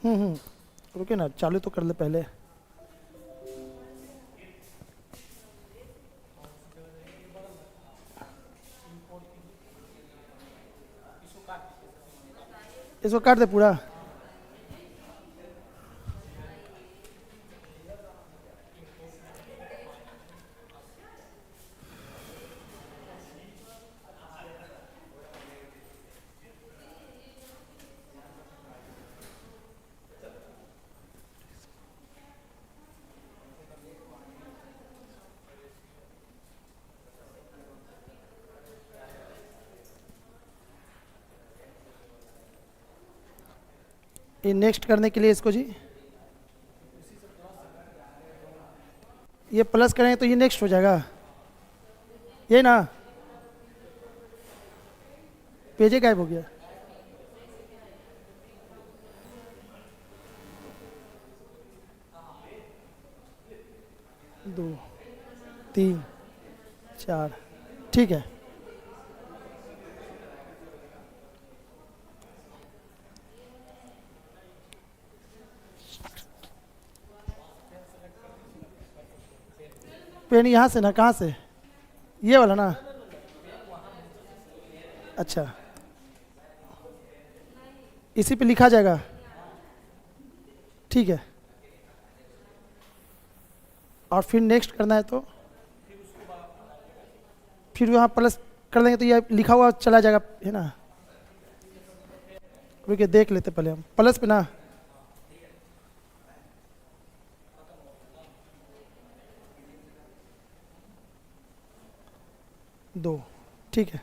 रुके ना, चालू तो कर ले पहले। इसको काट दे पूरा। ये नेक्स्ट करने के लिए इसको जी, ये प्लस करेंगे तो ये नेक्स्ट हो जाएगा, ये ना। पेजे गायब हो गया। दो, तीन, चार, ठीक है। पेन यहाँ से ना, कहाँ से? ये वाला ना। अच्छा, इसी पे लिखा जाएगा, ठीक है। और फिर नेक्स्ट करना है तो फिर वहाँ प्लस कर देंगे तो ये लिखा हुआ चला जाएगा, है ना। रुकिए देख लेते पहले हम, प्लस पे ना। दो, ठीक है।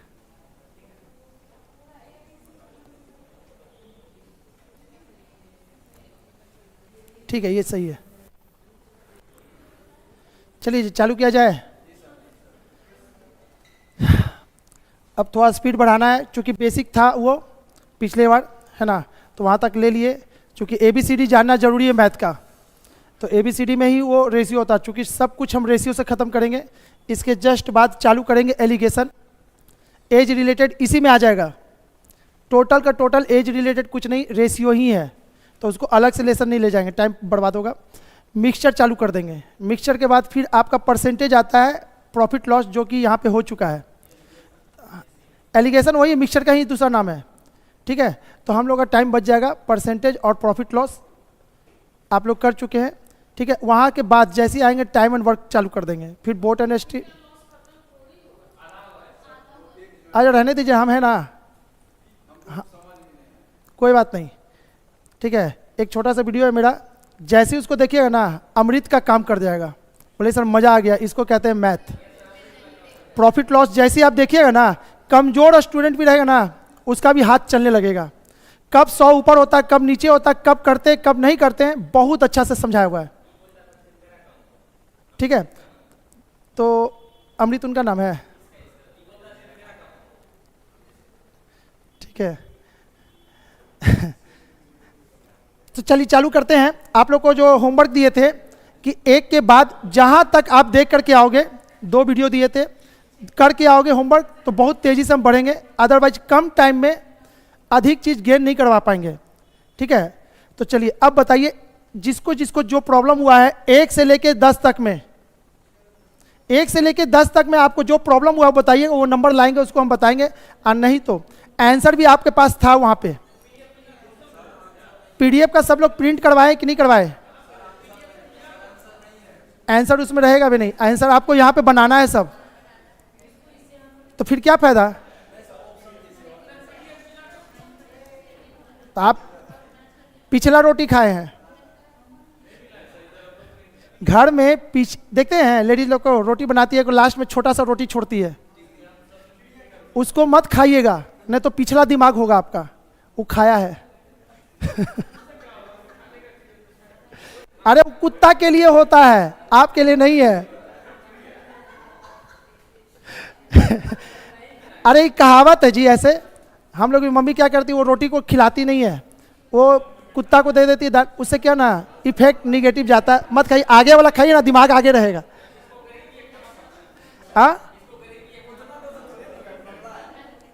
ठीक है, ये सही है। चलिए चालू किया जाए। अब थोड़ा स्पीड बढ़ाना है, क्योंकि बेसिक था वो पिछले बार, है ना, तो वहाँ तक ले लिए। क्योंकि ABCD जानना जरूरी है मैथ का, तो ABCD में ही वो रेशियो होता है। चूँकि सब कुछ हम रेशियो से ख़त्म करेंगे, इसके जस्ट बाद चालू करेंगे एलिगेशन। एज रिलेटेड इसी में आ जाएगा, टोटल का टोटल एज रिलेटेड कुछ नहीं, रेशियो ही है, तो उसको अलग से लेसन नहीं ले जाएंगे, टाइम बर्बाद होगा। मिक्सचर चालू कर देंगे। मिक्सचर के बाद फिर आपका परसेंटेज आता है, प्रॉफिट लॉस, जो कि यहाँ पे हो चुका है। एलिगेशन वही मिक्सचर का ही दूसरा नाम है, ठीक है। तो हम लोग का टाइम बच जाएगा। परसेंटेज और प्रॉफिट लॉस आप लोग कर चुके हैं, ठीक है। वहाँ के बाद जैसे ही आएंगे टाइम एंड वर्क चालू कर देंगे। फिर बोट एंड एसटी आज रहने दीजिए, हम है ना। हाँ, कोई बात नहीं, ठीक है। एक छोटा सा वीडियो है मेरा, जैसे ही उसको देखिएगा ना, अमृत का काम कर जाएगा। बोले सर मज़ा आ गया, इसको कहते हैं मैथ। प्रॉफिट लॉस जैसे ही आप देखिएगा ना, कमजोर स्टूडेंट भी रहेगा ना, उसका भी हाथ चलने लगेगा। कब 100 ऊपर होता है, कब नीचे होता है, कब करते कब नहीं करते हैं, बहुत अच्छा से समझाया हुआ है, ठीक है। तो अमृत उनका नाम है, ठीक है। तो चलिए चालू करते हैं। आप लोग को जो होमवर्क दिए थे कि एक के बाद जहां तक आप देख करके आओगे, 2 वीडियो दिए थे, करके आओगे होमवर्क, तो बहुत तेजी से हम बढ़ेंगे। अदरवाइज कम टाइम में अधिक चीज गेन नहीं करवा पाएंगे, ठीक है। तो चलिए अब बताइए, जिसको जिसको जो प्रॉब्लम हुआ है 1 से लेके 10 तक में, 1 से लेके 10 तक में आपको जो प्रॉब्लम हुआ बताइए, वो नंबर लाएंगे, उसको हम बताएंगे। और नहीं तो आंसर भी आपके पास था वहां पे। PDF का सब लोग प्रिंट करवाए कि नहीं करवाए? आंसर उसमें रहेगा भी नहीं, आंसर आपको यहाँ पे बनाना है सब, तो फिर क्या फायदा? तो आप पिछला रोटी खाए हैं घर में, देखते हैं लेडीज लोग को रोटी बनाती है, को लास्ट में छोटा सा रोटी छोड़ती है, उसको मत खाइएगा, नहीं तो पिछला दिमाग होगा आपका, वो खाया है। अरे वो कुत्ता के लिए होता है, आपके लिए नहीं है। अरे कहावत है जी, ऐसे हम लोग की मम्मी क्या करती है, वो रोटी को खिलाती नहीं है, वो कुत्ता को दे देती है, उससे क्या ना इफेक्ट निगेटिव जाता है। मत खाइए, आगे वाला खाइए ना, दिमाग आगे रहेगा। हाँ,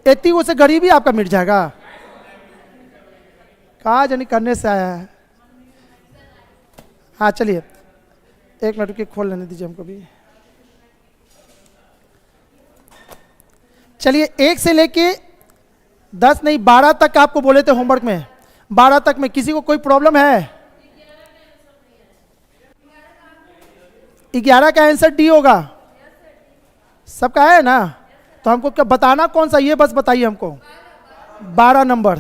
इतनी उससे गरीबी आपका मिट जाएगा। कहा जानी करने से आया है। हाँ चलिए, एक मिनट के खोल लेने दीजिए हमको भी। चलिए 1 से लेके 10 नहीं 12 तक आपको बोले थे होमवर्क में, 12 तक में किसी को कोई प्रॉब्लम है? 11 का आंसर डी होगा, सबका है ना? तो हमको क्या बताना कौन सा, ये बस बताइए हमको। 12 नंबर।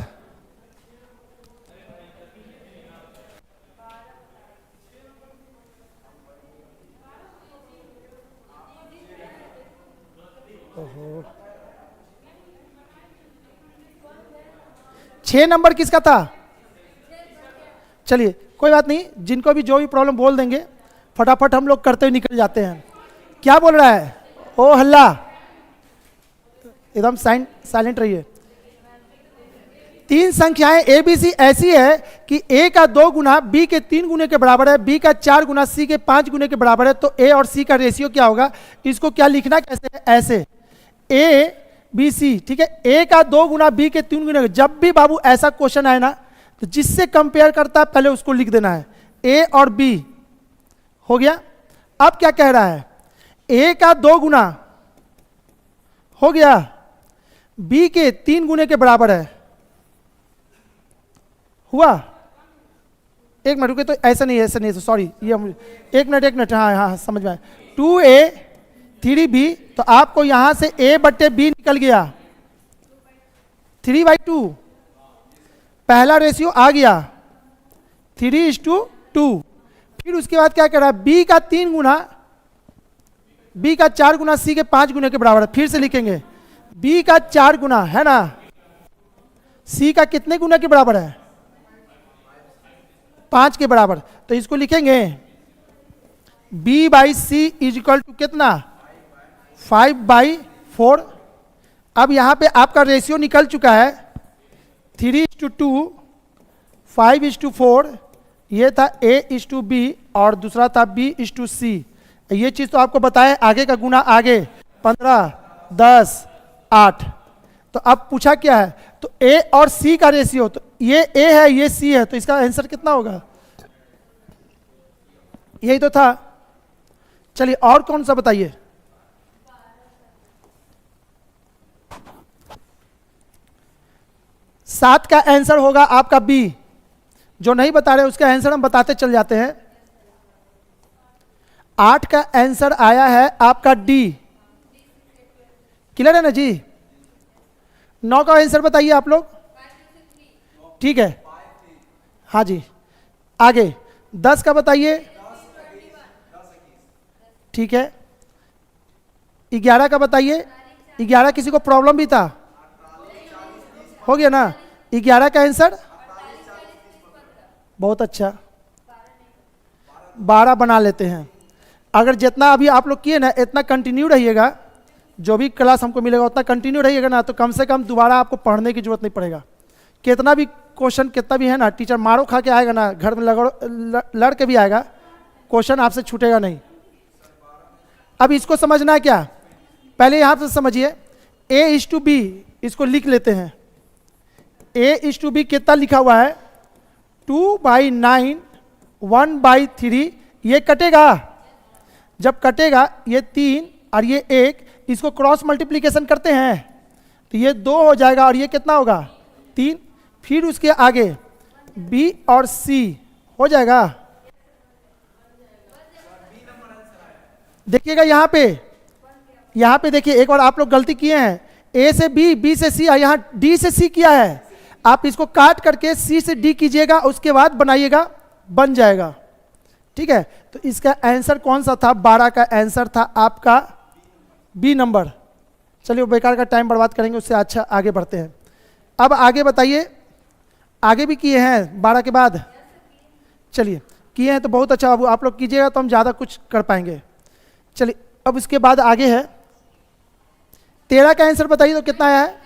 ओहो, 6 नंबर किसका था? चलिए कोई बात नहीं, जिनको भी जो भी प्रॉब्लम बोल देंगे फटाफट हम लोग करते हुए निकल जाते हैं। क्या बोल रहा है? ओ हल्ला, एकदम साइलेंट रहिए। 3 संख्याएं ए बी सी ऐसी है कि ए का 2 गुना बी के 3 गुने के बराबर है, बी का 4 गुना सी के 5 गुने के बराबर है। तो ए और सी का रेशियो क्या होगा? इसको क्या लिखना कैसे है? ऐसे ए बी सी, ठीक है। ए का 2 गुना बी के 3 गुने। जब भी बाबू ऐसा क्वेश्चन आए ना, तो जिससे कंपेयर करता है पहले उसको लिख देना है। ए और बी हो गया। अब क्या कह रहा है? ए का 2 गुना हो गया बी के 3 गुने के बराबर है, हुआ? एक मिनट रुके, तो ऐसा नहीं, सॉरी, ये एक मिनट, हाँ हाँ समझ में आया। 2a 3b, तो आपको यहां से a बट्टे b निकल गया, 3/2। पहला रेशियो आ गया 3:2। फिर उसके बाद क्या कर रहा है? b का 3 गुना, b का 4 गुना c के 5 गुने के बराबर है। फिर से लिखेंगे b का 4 गुना, है ना, c का कितने गुना के बराबर है? 5 के बराबर। तो इसको लिखेंगे b/c इजिकल टू कितना? 5/4। अब यहां पे आपका रेशियो निकल चुका है 3:2, 5:4। ये था a:b और दूसरा था b:c। ये चीज तो आपको बताया, आगे का गुना आगे 15, 10, 8। तो अब पूछा क्या है? तो a और c का रेशियो, तो ये a है ये c है, तो इसका आंसर कितना होगा? यही तो था। चलिए और कौन सा बताइए? सात का आंसर होगा आपका बी। जो नहीं बता रहे उसका आंसर हम बताते चल जाते हैं। 8 का आंसर आया है आपका डी। क्लियर है ना जी? 9 का आंसर बताइए आप लोग। ठीक है, हाँ जी। आगे 10 का बताइए। ठीक है, 11 का बताइए। 11 किसी को प्रॉब्लम भी था? हो गया ना? 11 का आंसर बहुत अच्छा, 12 बना लेते हैं। अगर जितना अभी आप लोग किए ना, इतना कंटिन्यू रहिएगा, जो भी क्लास हमको मिलेगा उतना कंटिन्यू रहिएगा ना, तो कम से कम दोबारा आपको पढ़ने की जरूरत नहीं पड़ेगा। कितना भी क्वेश्चन कितना भी है ना, टीचर मारो खा के आएगा ना, घर में लड़ के भी आएगा, क्वेश्चन आपसे छूटेगा नहीं। अब इसको समझना है क्या? पहले यहां से समझिए, a:b, इसको लिख लेते हैं। a:b कितना लिखा हुआ है? 2/9, 1/3। ये कटेगा, जब कटेगा ये 3 और ये 1, इसको क्रॉस मल्टीप्लीकेशन करते हैं तो ये 2 हो जाएगा और ये कितना होगा? 3। फिर उसके आगे b और c हो जाएगा। देखिएगा यहाँ पे देखिए, एक बार आप लोग गलती किए हैं। a से b, b से c, यहाँ d से c किया है। आप इसको काट करके c से d कीजिएगा, उसके बाद बनाइएगा, बन जाएगा। ठीक है, तो इसका आंसर कौन सा था? 12 का आंसर था आपका बी नंबर। चलिए बेकार का टाइम बर्बाद करेंगे, उससे अच्छा आगे बढ़ते हैं। अब आगे बताइए, आगे भी किए हैं 12 के बाद? चलिए किए हैं तो बहुत अच्छा, अब आप लोग कीजिएगा तो हम ज़्यादा कुछ कर पाएंगे। चलिए अब इसके बाद आगे है 13 का आंसर बताइए तो कितना आया है?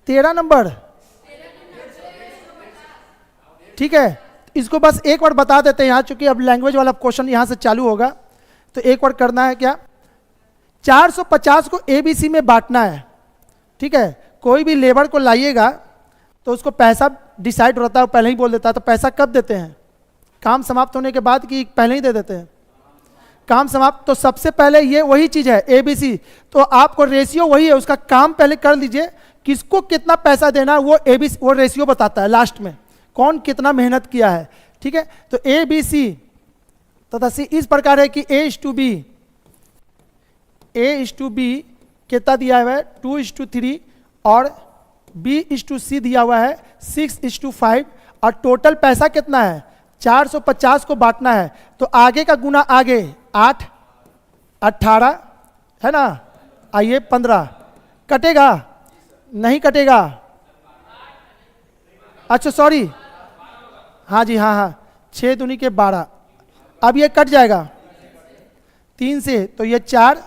13 नंबर। ठीक है, इसको बस एक बार बता देते हैं यहाँ, चूंकि अब लैंग्वेज वाला क्वेश्चन यहाँ से चालू होगा, तो एक बार करना है क्या? 450 को ABC में बांटना है। ठीक है, कोई भी लेबर को लाइएगा तो उसको पैसा डिसाइड रहता है वो पहले ही बोल देता है। तो पैसा कब देते हैं? काम समाप्त होने के बाद कि पहले ही दे देते हैं? काम समाप्त। तो सबसे पहले ये वही चीज है ABC। तो आपको रेशियो वही है, उसका काम पहले कर लीजिए, किसको कितना पैसा देना है वो ABC वो रेशियो बताता है लास्ट में, कौन कितना मेहनत किया है। ठीक है, तो ABC तथा C इस प्रकार है कि A:B कितना दिया हुआ है 2:3 और B:C दिया हुआ है 6:5 और टोटल पैसा कितना है 450 को बांटना है। तो आगे का गुना आगे 8 18 है ना, आइए 15 कटेगा नहीं कटेगा? अच्छा सॉरी, हाँ जी हाँ 6 दूनी के 12। अब ये कट जाएगा 3 से, तो ये 4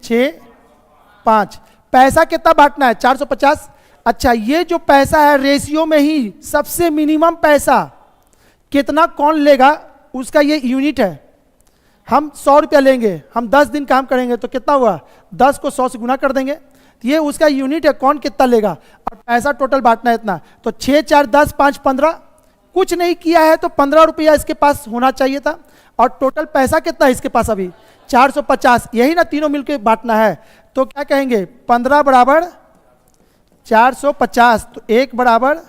6 5। पैसा कितना बांटना है 450। अच्छा, ये जो पैसा है रेशियो में ही सबसे मिनिमम पैसा कितना कौन लेगा उसका ये यूनिट है। हम 100 रुपया लेंगे, हम 10 दिन काम करेंगे तो कितना हुआ 10 को 100 से गुना कर देंगे, तो ये उसका यूनिट है कौन कितना लेगा। और पैसा टोटल बांटना है इतना, तो 6 4 10 5 15, कुछ नहीं किया है तो 15 रुपया इसके पास होना चाहिए था। और टोटल पैसा कितना है इसके पास अभी 450, यही ना तीनों मिलकर बांटना है। तो क्या कहेंगे 15 बराबर 450, तो 1 बराबर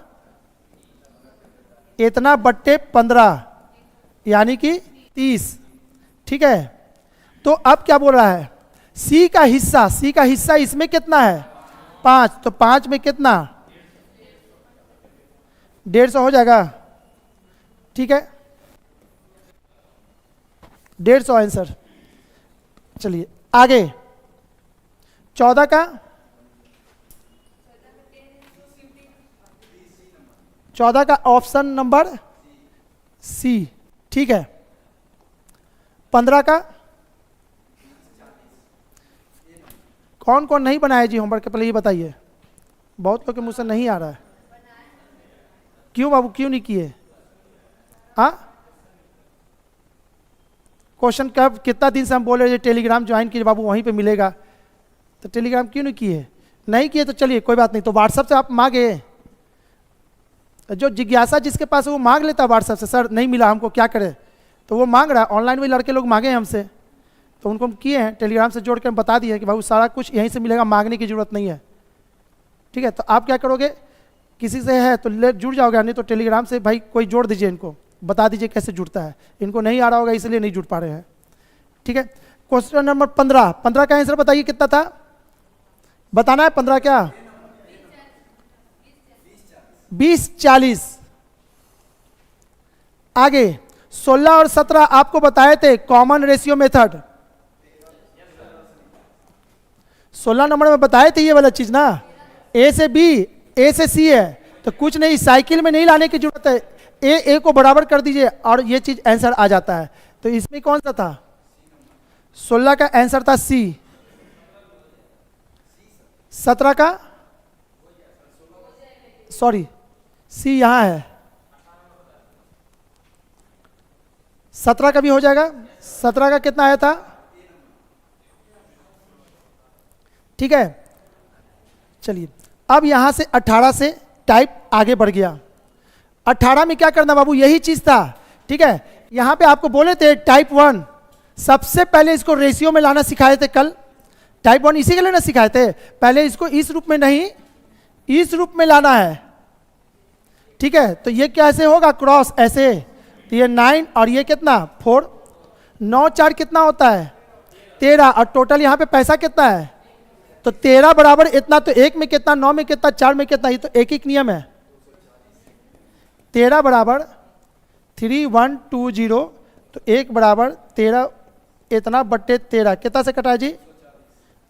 इतना बट्टे 15 यानी कि 30। ठीक है, तो अब क्या बोल रहा है C का हिस्सा इसमें कितना है 5, तो 5 में कितना 150 हो जाएगा। ठीक है, 150 आंसर। चलिए आगे 14 का 14 का ऑप्शन नंबर C। ठीक है, 15 का कौन कौन नहीं बनाया जी होमवर्क के, पहले ये बताइए। बहुत लोग के मुंह से नहीं आ रहा है, क्यों बाबू क्यों नहीं किए? हाँ, क्वेश्चन कब कितना दिन से हम बोल रहे हैं टेलीग्राम ज्वाइन कीजिए बाबू, वहीं पे मिलेगा। तो टेलीग्राम क्यों नहीं किए? नहीं किए तो चलिए कोई बात नहीं, तो व्हाट्सएप से आप मांगे, जो जिज्ञासा जिसके पास वो मांग लेता व्हाट्सएप से, सर नहीं मिला हमको क्या करे, तो वो मांग रहा है। ऑनलाइन में लड़के लोग मांगे हैं हमसे, तो उनको हम किए हैं, टेलीग्राम से जोड़ के हम बता दिए कि भाई सारा कुछ यहीं से मिलेगा, मांगने की जरूरत नहीं है। ठीक है, तो आप क्या करोगे, किसी से है तो ले जुड़ जाओगे, नहीं तो टेलीग्राम से भाई कोई जोड़ दीजिए, इनको बता दीजिए कैसे जुड़ता है। इनको नहीं आ रहा होगा इसलिए नहीं जुड़ पा रहे हैं। ठीक है, क्वेश्चन नंबर 15 का आंसर बताइए कितना था, बताना है 15 क्या 20-40। आगे 16 और 17 आपको बताए थे कॉमन रेशियो मेथड, 16 नंबर में बताए थे ये वाला चीज ना, A से B A से C है, तो कुछ नहीं साइकिल में नहीं लाने की जरूरत है, A को बराबर कर दीजिए और ये चीज आंसर आ जाता है। तो इसमें कौन सा था 16 का आंसर था C। 17 का सॉरी C यहां है, 17 का भी हो जाएगा। 17 का कितना आया था? ठीक है, चलिए अब यहां से 18 से टाइप आगे बढ़ गया। 18 में क्या करना बाबू, यही चीज था। ठीक है, यहां पे आपको बोले थे टाइप 1 सबसे पहले इसको रेशियो में लाना सिखाए थे कल, टाइप 1 इसी के लिए ना सिखाए थे, पहले इसको इस रूप में नहीं इस रूप में लाना है। ठीक है, तो ये कैसे होगा क्रॉस ऐसे, तो ये 9 और ये कितना 4, 9 4 कितना होता है 13, और टोटल यहाँ पे पैसा कितना है, तो 13 बराबर इतना, तो 1 में कितना 9 में कितना 4 में कितना, ये तो एक एक नियम है। 13 बराबर 3120, तो 1 बराबर 13 इतना बट्टे 13 कितना से कटा जी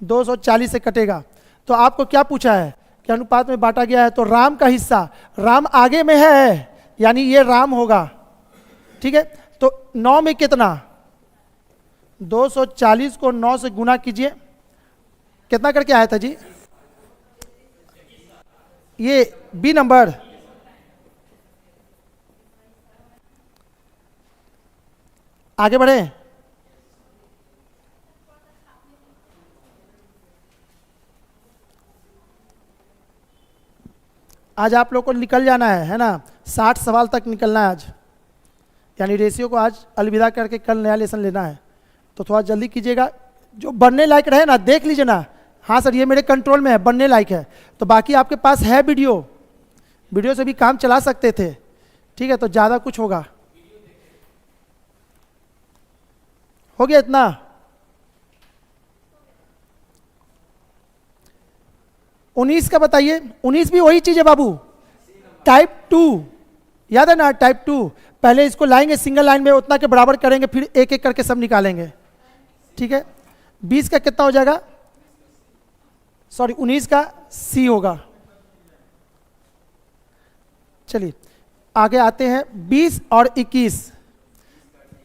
240 से कटेगा। तो आपको क्या पूछा है कि अनुपात में बांटा गया है, तो राम का हिस्सा, राम आगे में है यानी ये राम होगा। ठीक है, तो 9 में कितना 240 को 9 से गुना कीजिए, कितना करके आया था जी, ये बी नंबर। आगे बढ़े, आज आप लोग को निकल जाना है ना, 60 सवाल तक निकलना है आज, यानी रेशियो को आज अलविदा करके कल नया लेसन लेना है। तो थोड़ा जल्दी कीजिएगा, जो बनने लायक रहे ना देख लीजिए ना। हाँ सर ये मेरे कंट्रोल में है, बनने लायक है, तो बाकी आपके पास है वीडियो, वीडियो से भी काम चला सकते थे, ठीक है। तो ज़्यादा कुछ होगा, हो गया इतना। उन्नीस का बताइए। 19 भी वही चीज़ है बाबू, टाइप 2, याद है ना टाइप 2। पहले इसको लाएंगे सिंगल लाइन में, उतना के बराबर करेंगे, फिर एक एक करके सब निकालेंगे, ठीक है। 20 का कितना हो जाएगा, सॉरी 19 का सी होगा। चलिए आगे आते हैं 20 और 21।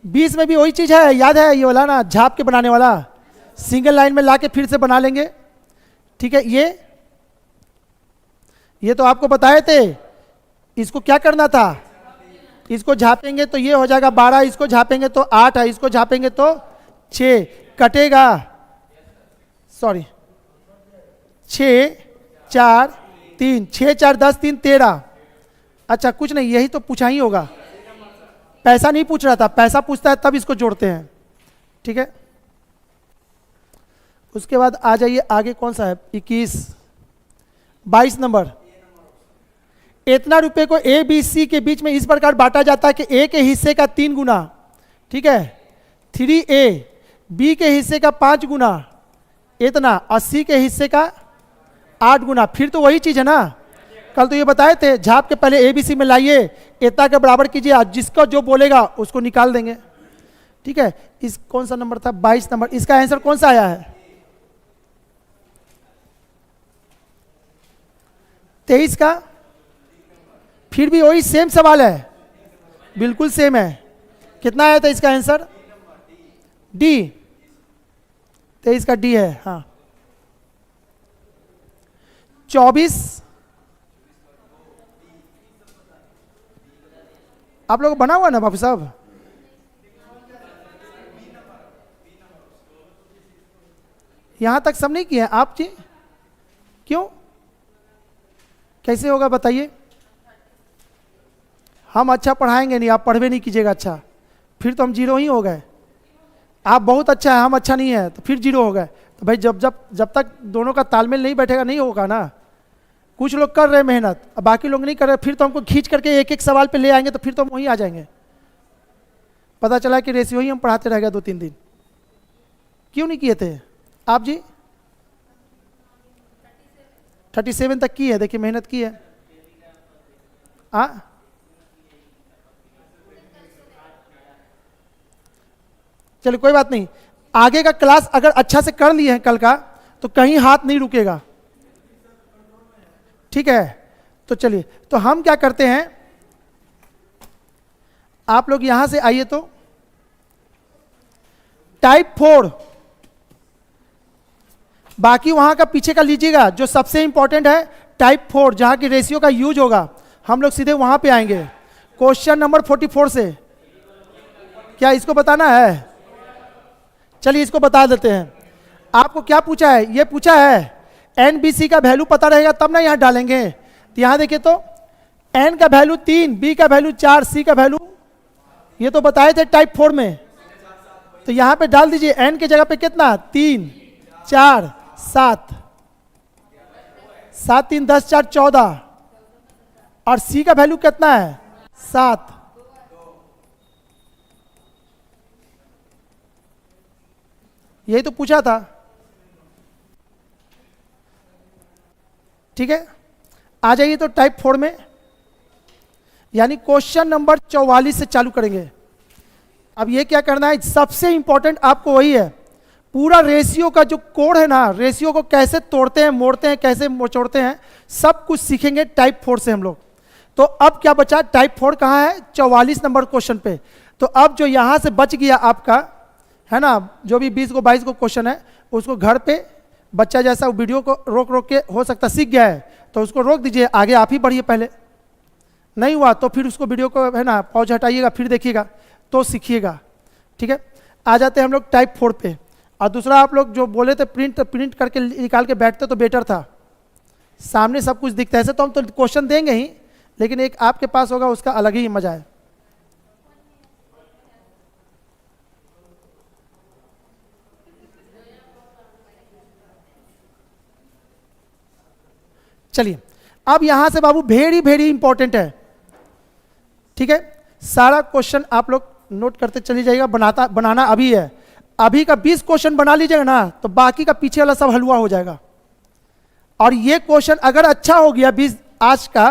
20 में भी वही चीज़ है, याद है ये वाला ना, झाप के बनाने वाला, सिंगल लाइन में लाके फिर से बना लेंगे, ठीक है। ये तो आपको बताए थे, इसको क्या करना था, इसको झापेंगे तो ये हो जाएगा 12, इसको झापेंगे तो 8 है, इसको झापेंगे तो 6 कटेगा, सॉरी 6 4 3, 6 4 10 3 13। अच्छा कुछ नहीं, यही तो पूछा ही होगा, पैसा नहीं पूछ रहा था, पैसा पूछता है तब इसको जोड़ते हैं, ठीक है। उसके बाद आ जाइए आगे, कौन सा है 21, 22 नंबर। इतना रुपए को ए बी सी के बीच में इस प्रकार बांटा जाता है कि ए के हिस्से का 3 गुना, ठीक है, 3A, बी के हिस्से का 5 गुना इतना, और सी के हिस्से का 8 गुना। फिर तो वही चीज है ना, कल तो ये बताए थे, झाप के पहले ए बी सी में लाइए, इतना के बराबर कीजिए, आज जिसका जो बोलेगा उसको निकाल देंगे, ठीक है। इस कौन सा नंबर था, 22 नंबर। इसका आंसर कौन सा आया है, 23 का। फिर भी वही सेम सवाल है, बिल्कुल सेम है। कितना आया था इसका आंसर, डी, 23 का डी है, हाँ। 24, आप लोग बना हुआ ना बाबू साहब, यहां तक सब नहीं किए हैं आप जी, क्यों, कैसे होगा बताइए। हम अच्छा पढ़ाएंगे नहीं, आप पढ़वे नहीं कीजिएगा अच्छा, फिर तो हम जीरो ही हो गए। आप बहुत अच्छा है, हम अच्छा नहीं है, तो फिर जीरो हो गए। तो भाई जब तक दोनों का तालमेल नहीं बैठेगा नहीं होगा ना। कुछ लोग कर रहे हैं मेहनत, अब बाकी लोग नहीं कर रहे, फिर तो हमको खींच करके एक एक सवाल पे ले आएंगे, तो फिर तो हम वहीं आ जाएंगे। पता चला कि रेशियो ही हम पढ़ाते रह गए 2-3 दिन। क्यों नहीं किए थे आप जी, 37 तक की है, देखिए मेहनत की है। चलिए कोई बात नहीं, आगे का क्लास अगर अच्छा से कर लिए हैं कल का, तो कहीं हाथ नहीं रुकेगा, ठीक है। तो चलिए, तो हम क्या करते हैं, आप लोग यहां से आइए, तो टाइप 4, बाकी वहां का पीछे का लीजिएगा, जो सबसे इंपॉर्टेंट है टाइप 4, जहां की रेशियो का यूज होगा, हम लोग सीधे वहां पे आएंगे। क्वेश्चन नंबर 44 से, क्या इसको बताना है, चलिए इसको बता देते हैं। आपको क्या पूछा है, ये पूछा है NBC का वैल्यू पता रहेगा तब ना यहाँ डालेंगे। तो यहाँ देखिए, तो N का वैल्यू 3, B का वैल्यू 4, C का वैल्यू, ये तो बताए थे टाइप 4 में, तो यहाँ पे डाल दीजिए। N की जगह पे कितना, 3 4 7, 7 3 10 4 14, और C का वैल्यू कितना है, 7। यही तो पूछा था, ठीक है। आ जाइए तो टाइप 4 में, यानी क्वेश्चन नंबर 44 से चालू करेंगे। अब ये क्या करना है, सबसे इंपॉर्टेंट आपको वही है, पूरा रेशियो का जो कोड है ना, रेशियो को कैसे तोड़ते हैं, मोड़ते हैं, कैसे मोचोड़ते हैं, सब कुछ सीखेंगे टाइप 4 से हम लोग। तो अब क्या बचा, टाइप 4 कहाँ है, 44 नंबर क्वेश्चन पे। तो अब जो यहाँ से बच गया आपका है ना, जो भी 20 को 22 को क्वेश्चन है, उसको घर पे बच्चा जैसा वीडियो को रोक रोक के, हो सकता सीख गया है तो उसको रोक दीजिए, आगे आप ही बढ़िए। पहले नहीं हुआ तो फिर उसको वीडियो को है ना पॉज हटाइएगा, फिर देखिएगा तो सीखिएगा, ठीक है। आ जाते हैं हम लोग टाइप 4 पे। और दूसरा, आप लोग जो बोले थे प्रिंट करके निकाल के बैठते तो बेटर था, सामने सब कुछ दिखता है। ऐसे तो हम तो क्वेश्चन देंगे ही, लेकिन एक आपके पास होगा उसका अलग ही मजा है। चलिए, अब यहां से बाबू वेरी वेरी इंपॉर्टेंट है, ठीक है। सारा क्वेश्चन आप लोग नोट करते चली जाइएगा, बनाना अभी है। अभी का 20 क्वेश्चन बना लीजिएगा ना, तो बाकी का पीछे वाला सब हलवा हो जाएगा। और ये क्वेश्चन अगर अच्छा हो गया 20 आज का,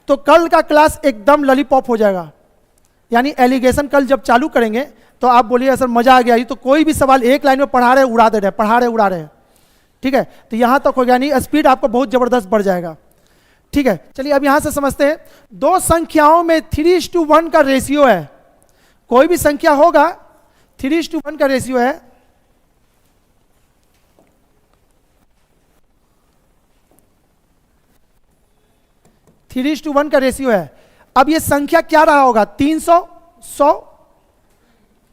तो कल का क्लास एकदम लॉलीपॉप हो जाएगा। यानी एलिगेशन कल जब चालू करेंगे तो आप बोलिए सर मजा आ गया, ये तो कोई भी सवाल एक लाइन में पढ़ा रहे उड़ा दे रहे, पढ़ा रहे उड़ा रहे, ठीक है। तो यहां तक हो गया, नहीं स्पीड आपको बहुत जबरदस्त बढ़ जाएगा, ठीक है। चलिए अब यहां से समझते हैं, दो संख्याओं में 3:1 का रेशियो है। कोई भी संख्या होगा 3:1 का रेशियो है। थ्री टू वन का रेशियो है। अब ये संख्या क्या रहा होगा? 300, 100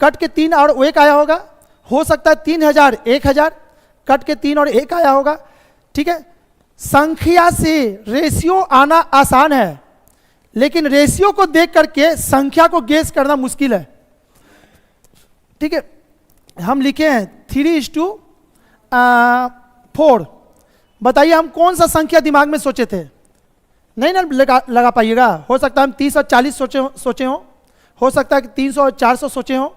कट के 3 और 1 आया होगा। हो सकता है 3000, 1000 कट के 3 और 1 आया होगा, ठीक है। संख्या से रेशियो आना आसान है, लेकिन रेशियो को देख करके संख्या को गेस करना मुश्किल है, ठीक है। हम लिखे हैं 3:4। बताइए हम कौन सा संख्या दिमाग में सोचे थे? नहीं ना लगा पाइएगा। हो सकता है हम 30 और 40 सोचे हो सकता है कि 300 और 400 सोचे हो।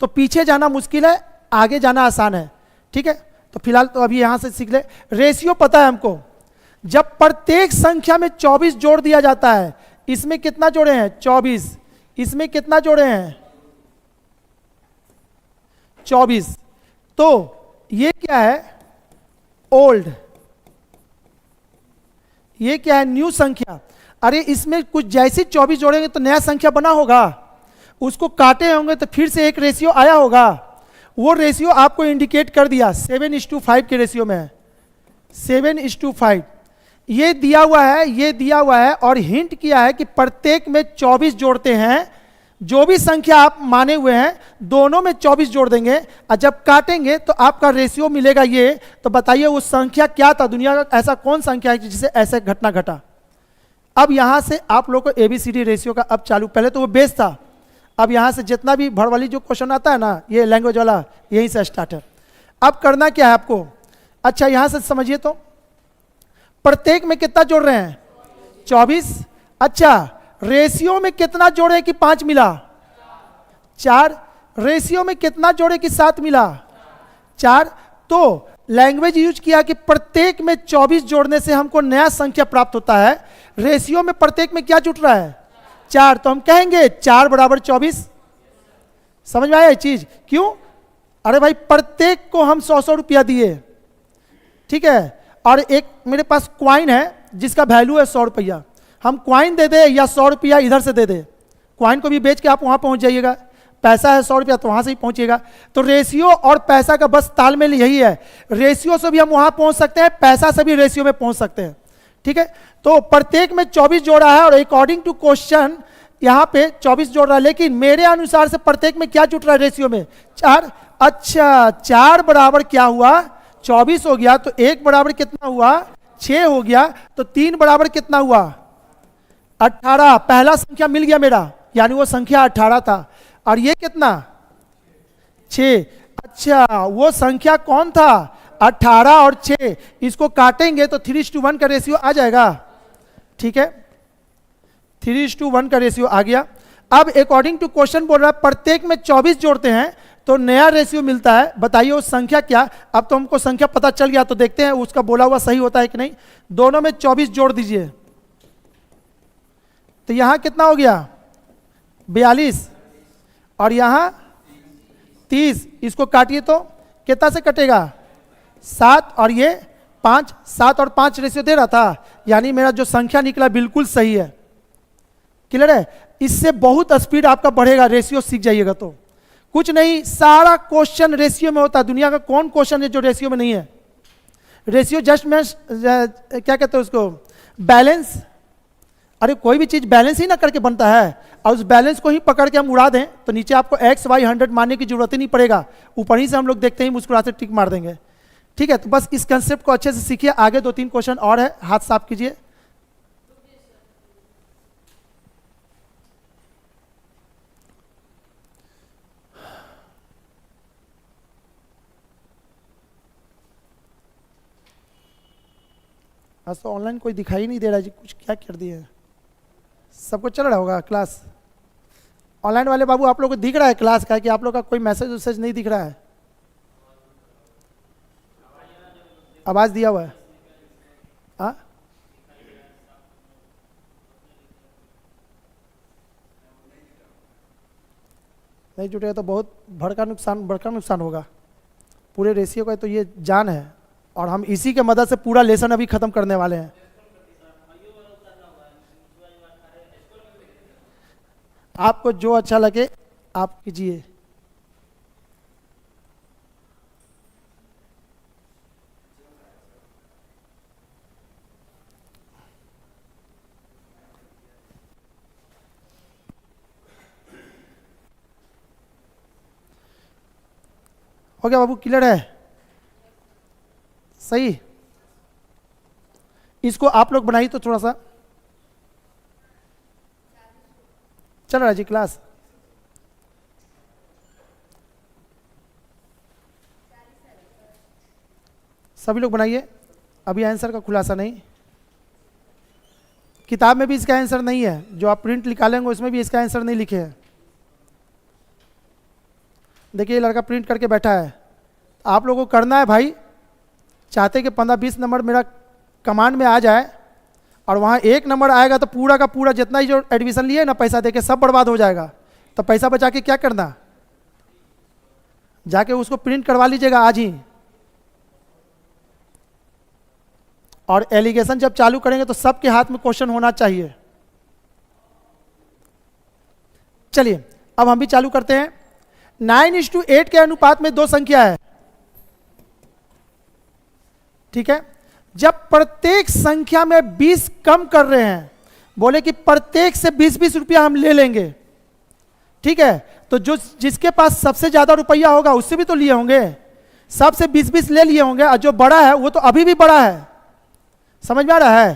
तो पीछे जाना मुश्किल है, आगे जाना आसान है, ठीक है। तो फिलहाल तो अभी यहां से सीख ले। रेशियो पता है हमको, जब प्रत्येक संख्या में 24 जोड़ दिया जाता है। इसमें कितना जोड़े हैं? 24। इसमें कितना जोड़े हैं? 24। तो ये क्या है? ओल्ड। ये क्या है? न्यू संख्या। अरे इसमें कुछ जैसे 24 जोड़ेंगे तो नया संख्या बना होगा, उसको काटे होंगे तो फिर से एक रेशियो आया होगा। वो रेशियो आपको इंडिकेट कर दिया 7:5 के रेशियो में है। 7:5 ये दिया हुआ है, ये दिया हुआ है। और हिंट किया है कि प्रत्येक में 24 जोड़ते हैं। जो भी संख्या आप माने हुए हैं दोनों में 24 जोड़ देंगे, और जब काटेंगे तो आपका रेशियो मिलेगा ये। तो बताइए वो संख्या क्या था? दुनिया का ऐसा कौन संख्या है जिसे ऐसे घटना घटा? अब यहां से आप लोग को एबीसीडी रेशियो का अब चालू, पहले तो वो बेस था। अब यहां से जितना भी भड़वाली जो क्वेश्चन आता है ना, ये लैंग्वेज वाला, यहीं से स्टार्ट है। अब करना क्या है आपको? अच्छा यहां से समझिए तो, प्रत्येक में कितना जोड़ रहे हैं? 24। अच्छा रेशियो में कितना जोड़े कि 5 मिला? 4। रेशियो में कितना जोड़े कि 7 मिला? 4। तो लैंग्वेज यूज किया कि प्रत्येक में 24 जोड़ने से हमको नया संख्या प्राप्त होता है। रेशियो में प्रत्येक में क्या जुट रहा है? 4। तो हम कहेंगे 4 बराबर 24। समझ में आया ये चीज? क्यों? अरे भाई प्रत्येक को हम 100 रुपया दिए, ठीक है। और एक मेरे पास क्वाइन है जिसका वैल्यू है 100 रुपया। हम क्वाइन दे दे या 100 रुपया इधर से दे दे, क्वाइन को भी बेच के आप वहां पहुंच जाइएगा। पैसा है 100 रुपया तो वहां से ही पहुंचिएगा। तो रेशियो और पैसा का बस तालमेल यही है। रेशियो से भी हम वहां पहुंच सकते हैं, पैसा से भी रेशियो में पहुंच सकते हैं, ठीक है। तो प्रत्येक में 24 जोड़ा है, और अकॉर्डिंग टू क्वेश्चन यहां पे 24 जोड़ रहा है, लेकिन मेरे अनुसार से प्रत्येक में क्या जुट रहा है रेशियो में? 4। अच्छा 4 बराबर क्या हुआ? 24 हो गया। तो 1 बराबर कितना हुआ? 6 हो गया। तो 3 बराबर कितना हुआ? 18। पहला संख्या मिल गया मेरा, यानी वो संख्या 18 था। और ये कितना? 6। अच्छा वो संख्या कौन था? 18 और 6। इसको काटेंगे तो 3:1 का रेशियो आ जाएगा, ठीक है। 3:1 का रेशियो आ गया। अब अकॉर्डिंग टू क्वेश्चन बोल रहा है प्रत्येक में 24 जोड़ते हैं तो नया रेशियो मिलता है। बताइए वो संख्या क्या? अब तो हमको संख्या पता चल गया, तो देखते हैं उसका बोला हुआ सही होता है कि नहीं। दोनों में 24 जोड़ दीजिए, तो यहां कितना हो गया? 42। और यहां 30। इसको काटिए तो कितना से कटेगा? 7 और ये 5। 7 और 5 रेशियो दे रहा था, यानी मेरा जो संख्या निकला बिल्कुल सही है। क्लियर है? इससे बहुत स्पीड आपका बढ़ेगा, रेशियो सीख जाइएगा तो। कुछ नहीं, सारा क्वेश्चन रेशियो में होता है। दुनिया का कौन क्वेश्चन है जो रेशियो में नहीं है? रेशियो जस्ट में क्या कहते हैं उसको? बैलेंस। अरे कोई भी चीज बैलेंस ही ना करके बनता है, और उस बैलेंस को ही पकड़ के हम उड़ा दें तो नीचे आपको x y 100 मानने की जरूरत ही नहीं पड़ेगा। ऊपर ही से हम लोग देखते ही मुस्कुराते टिक मार देंगे। ठीक है, तो बस इस कंसेप्ट को अच्छे से सीखिए। आगे 2-3 क्वेश्चन और है, हाथ साफ कीजिए। आज तो ऑनलाइन कोई दिखाई नहीं दे रहा जी, कुछ क्या कर दिए है। सबको चल रहा होगा क्लास? ऑनलाइन वाले बाबू आप लोगों को दिख रहा है क्लास का कि आप लोग का कोई मैसेज वैसेज नहीं दिख रहा है? आवाज दिया हुआ है? हाँ, नहीं जुटेगा तो बहुत बड़का नुकसान होगा। पूरे रेशियो का तो ये जान है, और हम इसी के मदद से पूरा लेसन अभी खत्म करने वाले हैं। आपको जो अच्छा लगे आप कीजिए। हो गया बाबू, क्लियर है? सही। इसको आप लोग बनाइए तो थोड़ा सा चल रहा है जी क्लास। सभी लोग बनाइए, अभी आंसर का खुलासा नहीं। किताब में भी इसका आंसर नहीं है, जो आप प्रिंट निकालेंगे उसमें भी इसका आंसर नहीं लिखे हैं। देखिए ये लड़का प्रिंट करके बैठा है। आप लोगों को करना है भाई, चाहते कि 15-20 नंबर मेरा कमांड में आ जाए, और वहाँ 1 नंबर आएगा तो पूरा का पूरा जितना ही जो एडमिशन लिए ना पैसा देके सब बर्बाद हो जाएगा। तो पैसा बचा के क्या करना, जाके उसको प्रिंट करवा लीजिएगा आज ही। और एलिगेशन जब चालू करेंगे तो सबके हाथ में क्वेश्चन होना चाहिए। चलिए अब हम भी चालू करते हैं। 9:8 के अनुपात में 2 संख्या है, ठीक है। जब प्रत्येक संख्या में 20 कम कर रहे हैं, बोले कि प्रत्येक से 20-20 रुपया हम ले लेंगे, ठीक है। तो जो जिसके पास सबसे ज्यादा रुपया होगा उससे भी तो लिए होंगे, सबसे 20-20 ले लिए होंगे, और जो बड़ा है वो तो अभी भी बड़ा है। समझ में आ रहा है?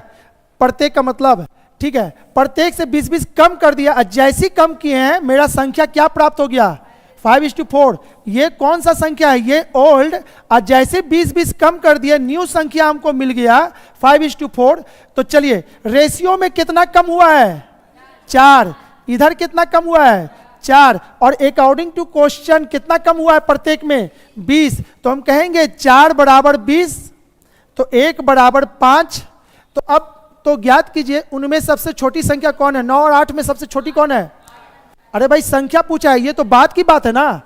प्रत्येक का मतलब, ठीक है। प्रत्येक से 20-20 कम कर दिया, और जैसी कम किए हैं मेरा संख्या क्या प्राप्त हो गया, 5:4। ये कौन सा संख्या है, ये ओल्ड, और जैसे 20-20 कम कर दिया न्यू संख्या हमको मिल गया 5:4। तो चलिए रेशियो में कितना कम हुआ है, 4। इधर कितना कम हुआ है, 4। और अकॉर्डिंग टू क्वेश्चन कितना कम हुआ है प्रत्येक में, 20। तो हम कहेंगे 4 बराबर 20, तो 1 बराबर 5। तो अब तो ज्ञात कीजिए उनमें सबसे छोटी संख्या कौन है, 9 और 8 में सबसे छोटी कौन है। अरे भाई संख्या पूछा है, ये तो बात की बात है ना,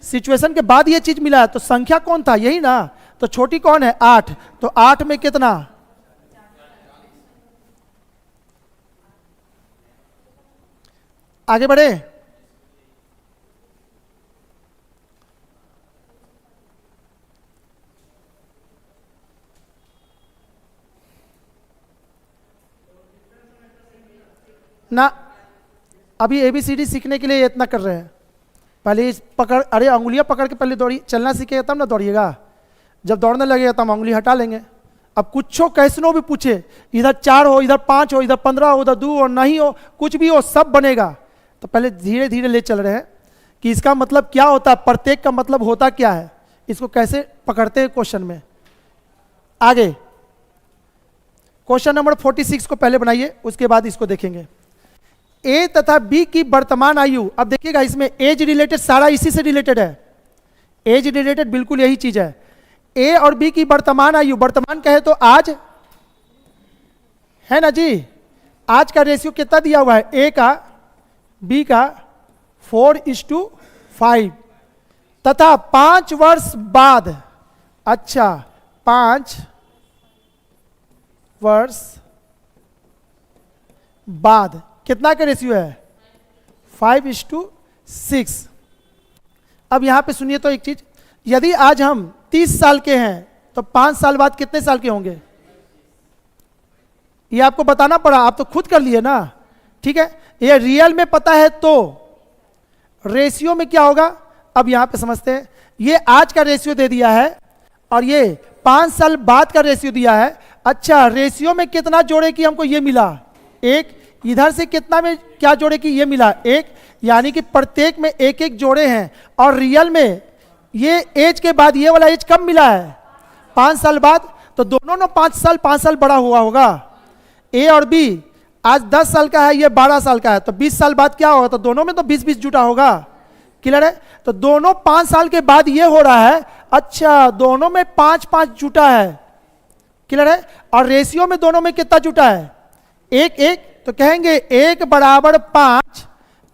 सिचुएशन के बाद ये चीज मिला है, तो संख्या कौन था, यही ना। तो छोटी कौन है, 8। तो 8 में कितना, आगे बढ़े। ना अभी ABCD सीखने के लिए इतना कर रहे हैं, पहले पकड़, अरे अंगुलियां पकड़ के पहले दौड़ी, चलना सीखेगा तब ना दौड़िएगा। जब दौड़ने लगेगा तब अंगुली हटा लेंगे। अब कुछ हो कैसनो भी पूछे, इधर 4 हो, इधर 5 हो, इधर 15 हो, उधर 2 हो, नहीं हो, कुछ भी हो, सब बनेगा। तो पहले धीरे धीरे ले चल रहे हैं कि इसका मतलब क्या होता है, प्रत्येक का मतलब होता क्या है, इसको कैसे पकड़ते हैं क्वेश्चन में। आगे क्वेश्चन नंबर 46 को पहले बनाइए, उसके बाद इसको देखेंगे। ए तथा बी की वर्तमान आयु, अब देखिएगा इसमें एज रिलेटेड सारा इसी से रिलेटेड है, एज रिलेटेड बिल्कुल यही चीज है। ए और बी की वर्तमान आयु, वर्तमान कहे तो आज है ना जी, आज का रेशियो कितना दिया हुआ है, ए का बी का 4:5, तथा 5 वर्ष बाद, अच्छा 5 वर्ष बाद कितना का रेशियो है, 5:6। अब यहां पे सुनिए तो एक चीज, यदि आज हम 30 साल के हैं तो 5 साल बाद कितने साल के होंगे, ये आपको बताना पड़ा, आप तो खुद कर लिए ना, ठीक है। ये रियल में पता है तो रेशियो में क्या होगा, अब यहां पे समझते हैं। ये आज का रेशियो दे दिया है और ये 5 साल बाद का रेशियो दिया है। अच्छा, रेशियो में कितना जोड़े कि हमको ये मिला 1, इधर से कितना में क्या जोड़े कि ये मिला 1, यानी कि प्रत्येक में एक एक जोड़े हैं। और रियल में ये एज के बाद ये वाला एज कब मिला है 5 साल बाद, तो दोनों ने 5 साल बड़ा हुआ होगा। ए और बी आज 10 साल का है, ये 12 साल का है, तो 20 साल बाद क्या होगा, तो दोनों में तो 20-20 जुटा होगा। क्लियर है? तो दोनों 5 साल के बाद ये हो रहा है। अच्छा, दोनों में 5-5 जुटा है। क्लियर है? और रेशियो में दोनों में कितना जुटा है 1-1, तो कहेंगे 1 बराबर 5,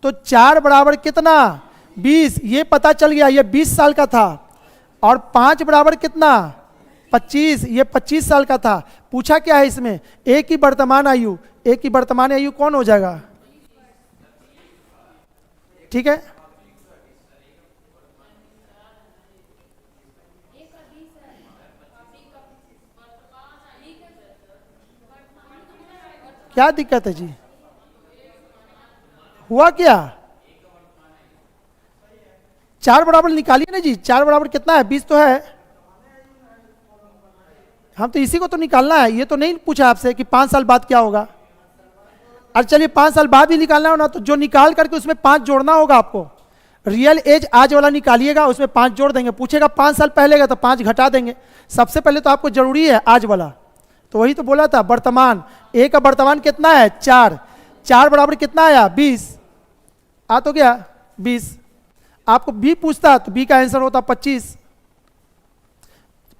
तो 4 बराबर कितना 20, ये पता चल गया, ये 20 साल का था। और 5 बराबर कितना 25, ये 25 साल का था। पूछा क्या है इसमें, ए की वर्तमान आयु, ए की वर्तमान आयु कौन हो जाएगा? ठीक है, क्या दिक्कत है जी? हुआ क्या? 4 बराबर निकालिए ना जी, 4 बराबर कितना है 20 तो है। हम तो इसी को तो निकालना है, ये तो नहीं पूछा आपसे कि 5 साल बाद क्या होगा। और चलिए 5 साल बाद भी निकालना हो ना, तो जो निकाल करके उसमें 5 जोड़ना होगा आपको। रियल एज आज वाला निकालिएगा, उसमें 5 जोड़ देंगे। पूछेगा 5 साल पहले का, तो 5 घटा देंगे। सबसे पहले तो आपको जरूरी है आज वाला, तो वही तो बोला था वर्तमान। ए का वर्तमान कितना है 4, 4 बराबर कितना आया 20, आ तो गया 20। आपको बी पूछता तो बी का आंसर होता 25।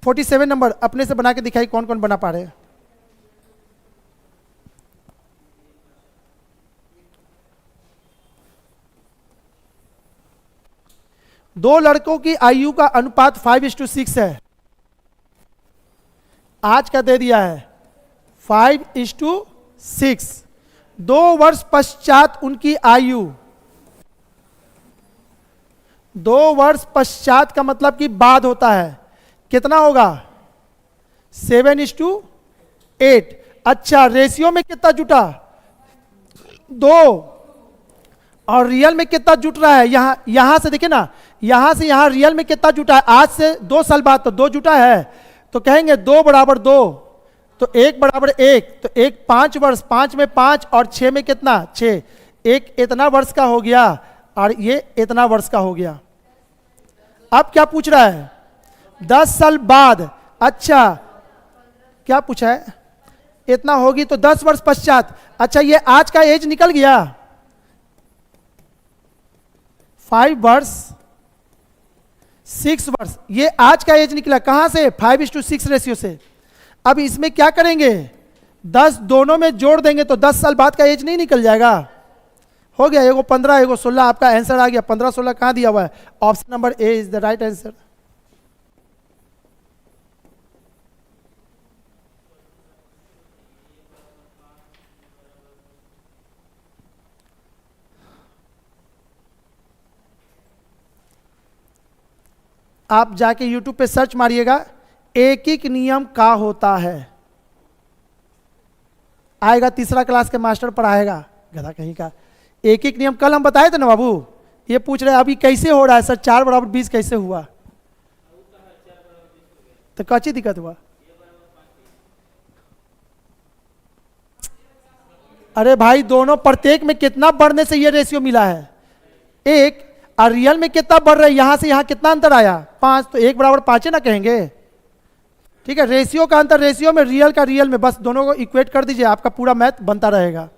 47 नंबर अपने से बना के दिखाई, कौन कौन बना पा रहे हैं। दो लड़कों की आयु का अनुपात 5:6 है। आज का दे दिया है 5:6। 2 वर्ष पश्चात उनकी आयु, 2 वर्ष पश्चात का मतलब कि बाद होता है, कितना होगा 7:8। अच्छा, रेशियो में कितना जुटा 2, और रियल में कितना जुट रहा है, यहां से देखिए ना, यहां से यहां रियल में कितना जुटा है, आज से 2 साल बाद तो 2 जुटा है। तो कहेंगे 2 बराबर 2, तो 1 बराबर 1, तो 1 5 वर्ष, 5 में 5 और 6 में कितना 6, 1 इतना वर्ष का हो गया और ये इतना वर्ष का हो गया। अब क्या पूछ रहा है 10 साल बाद। अच्छा, क्या पूछा है, इतना होगी तो 10 वर्ष पश्चात। अच्छा, ये आज का एज निकल गया 5 वर्ष 6 वर्ष, ये आज का एज निकला कहां से 5:6 रेशियो से। अब इसमें क्या करेंगे 10 दोनों में जोड़ देंगे तो 10 साल बाद का एज नहीं निकल जाएगा। हो गया, एगो 15 एगो 16, आपका आंसर आ गया। 15-16 कहां दिया हुआ है, option number A is the right answer. आप जाके YouTube पे सर्च मारिएगा एकिक नियम का होता है, आएगा। 3रा क्लास के मास्टर पढ़ाएगा, गधा कहीं का। एकिक नियम कल हम बताए थे ना बाबू। ये पूछ रहे अभी कैसे हो रहा है सर 4 बराबर 20 कैसे हुआ, तो कच्ची दिक्कत हुआ। अरे भाई, दोनों प्रत्येक में कितना बढ़ने से ये रेशियो मिला है 1, और रियल में कितना बढ़ रहा है, यहां से यहां कितना अंतर आया 5, तो 1 बराबर 5 ना कहेंगे। ठीक है, रेशियो का अंतर रेशियो में, रियल का रियल में, बस दोनों को इक्वेट कर दीजिए, आपका पूरा मैथ बनता रहेगा।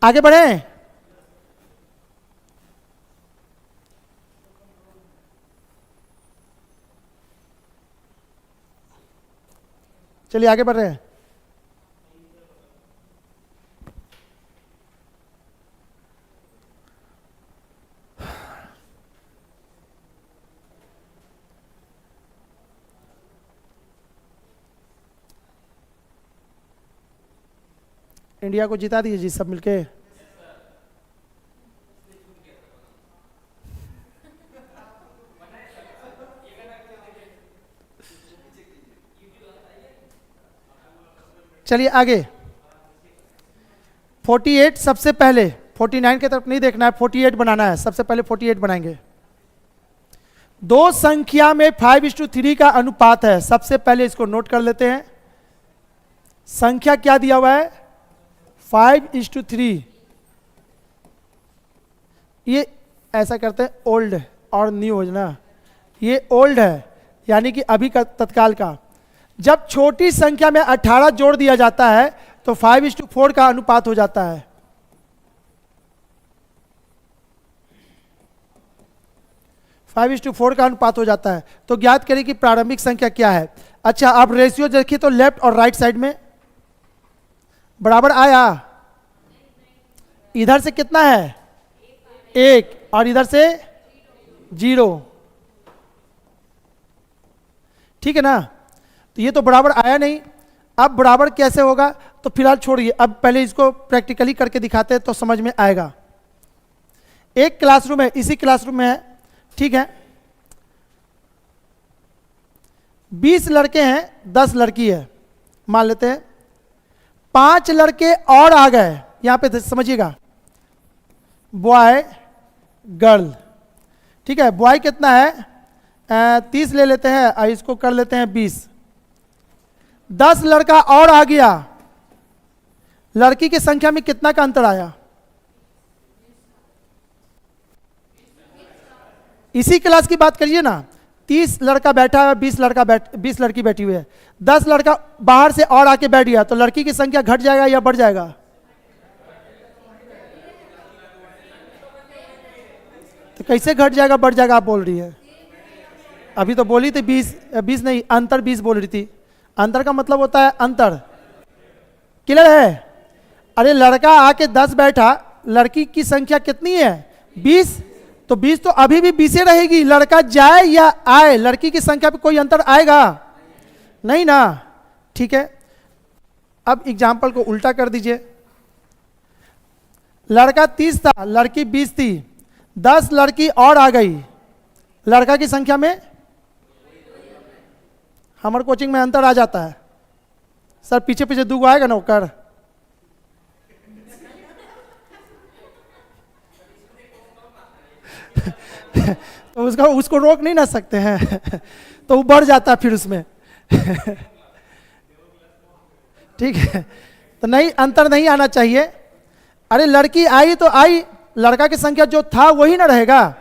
आगे बढ़े, चलिए आगे बढ़ रहे हैं। इंडिया को जिता दीजिए जी सब मिलके। चलिए आगे, 48 सबसे पहले, 49 की तरफ नहीं देखना है, 48 बनाना है। सबसे पहले 48 बनाएंगे। दो संख्या में 5:3 का अनुपात है। सबसे पहले इसको नोट कर लेते हैं। संख्या क्या दिया हुआ है? 5:3। ये ऐसा करते हैं ओल्ड और न्यू हो ना, ये ओल्ड है यानी कि अभी का तत्काल का। जब छोटी संख्या में 18 जोड़ दिया जाता है तो 5:4 का अनुपात हो जाता है। फाइव इज टू 4 का अनुपात हो जाता है। तो ज्ञात करें कि प्रारंभिक संख्या क्या है। अच्छा, आप रेशियो देखिए तो लेफ्ट और राइट साइड में बराबर आया। इधर से कितना है? 1 और इधर से 0। ठीक है ना? तो ये तो बराबर आया नहीं। अब बराबर कैसे होगा? तो फिलहाल छोड़िए, अब पहले इसको प्रैक्टिकली करके दिखाते हैं तो समझ में आएगा। एक क्लासरूम है, इसी क्लासरूम में है, ठीक है, 20 लड़के हैं, 10 लड़की है, मान लेते हैं। 5 लड़के और आ गए, यहां पे समझिएगा, बॉय गर्ल, ठीक है। बॉय कितना है? 30 ले लेते हैं और इसको कर लेते हैं 20। 10 लड़का और आ गया, लड़की की संख्या में कितना का अंतर आया? इसी क्लास की बात करिए ना, 30 लड़का बैठा है, 20 लड़की बैठी हुई है, 10 लड़का बाहर से और आके बैठ गया, तो लड़की की संख्या घट जाएगा या बढ़ जाएगा? तो कैसे घट जाएगा बढ़ जाएगा आप बोल रही है? अभी तो बोली थी 20 नहीं, अंतर 20 बोल रही थी। अंतर का मतलब होता है अंतर। क्लियर है? अरे लड़का आके 10 बैठा, लड़की की संख्या कितनी है? 20। तो 20 तो अभी भी 20 रहेगी। लड़का जाए या आए, लड़की की संख्या पे कोई अंतर आएगा नहीं ना? ठीक है, अब एग्जाम्पल को उल्टा कर दीजिए। लड़का 30 था, लड़की 20 थी, 10 लड़की और आ गई, लड़का की संख्या में हमारे कोचिंग में अंतर आ जाता है। सर पीछे पीछे 2 आएगा ना कर। तो उसको रोक नहीं ना सकते हैं तो वो बढ़ जाता है फिर उसमें ठीक है, तो नहीं, अंतर नहीं आना चाहिए। अरे लड़की आई तो आई, लड़का की संख्या जो था वही ना रहेगा।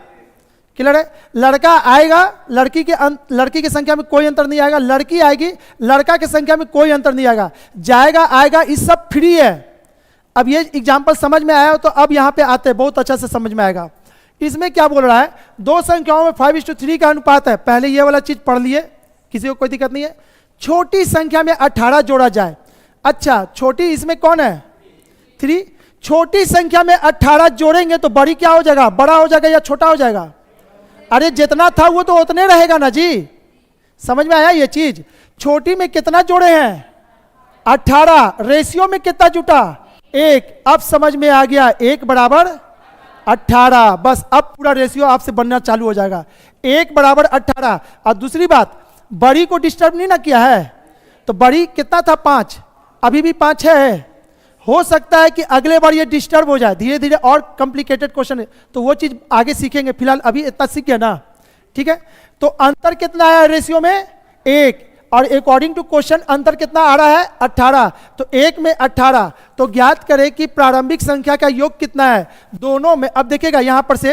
क्लियर है? लड़का आएगा, लड़की की संख्या में कोई अंतर नहीं आएगा। लड़की आएगी, लड़का की संख्या में कोई अंतर नहीं आएगा। जाएगा आएगा, इस सब फ्री है। अब ये एग्जाम्पल समझ में आया हो तो अब यहां पे आते हैं, बहुत अच्छा से समझ में आएगा। इसमें क्या बोल रहा है? दो संख्याओं में 5:3 का अनुपात है। पहले ये वाला चीज पढ़ लिए, किसी को कोई दिक्कत नहीं है। छोटी संख्या में 18 जोड़ा जाए। अच्छा, छोटी इसमें कौन है? 3। छोटी संख्या में 18 जोड़ेंगे तो बड़ी क्या हो जाएगा? बड़ा हो जाएगा या छोटा हो जाएगा? अरे जितना था वो तो उतने रहेगा ना जी। समझ में आया ये चीज? छोटी में कितना जोड़े हैं? 18। रेशियो में कितना जुटा? 1। अब समझ में आ गया, 1 बराबर 18। बस अब पूरा रेशियो आपसे बनना चालू हो जाएगा। 1 बराबर 18। और दूसरी बात, बड़ी को डिस्टर्ब नहीं ना किया है, तो बड़ी कितना था? 5। अभी भी 5 है। हो सकता है कि अगले बार ये डिस्टर्ब हो जाए, धीरे धीरे और कॉम्प्लिकेटेड क्वेश्चन है तो वो चीज आगे सीखेंगे। फिलहाल अभी इतना सीख गया ना, ठीक है। तो अंतर कितना आया रेशियो में? 1। और अकॉर्डिंग टू क्वेश्चन अंतर कितना आ रहा है? 18। तो 1 में 18। तो ज्ञात करें कि प्रारंभिक संख्या का योग कितना है दोनों में। अब देखिएगा यहां पर से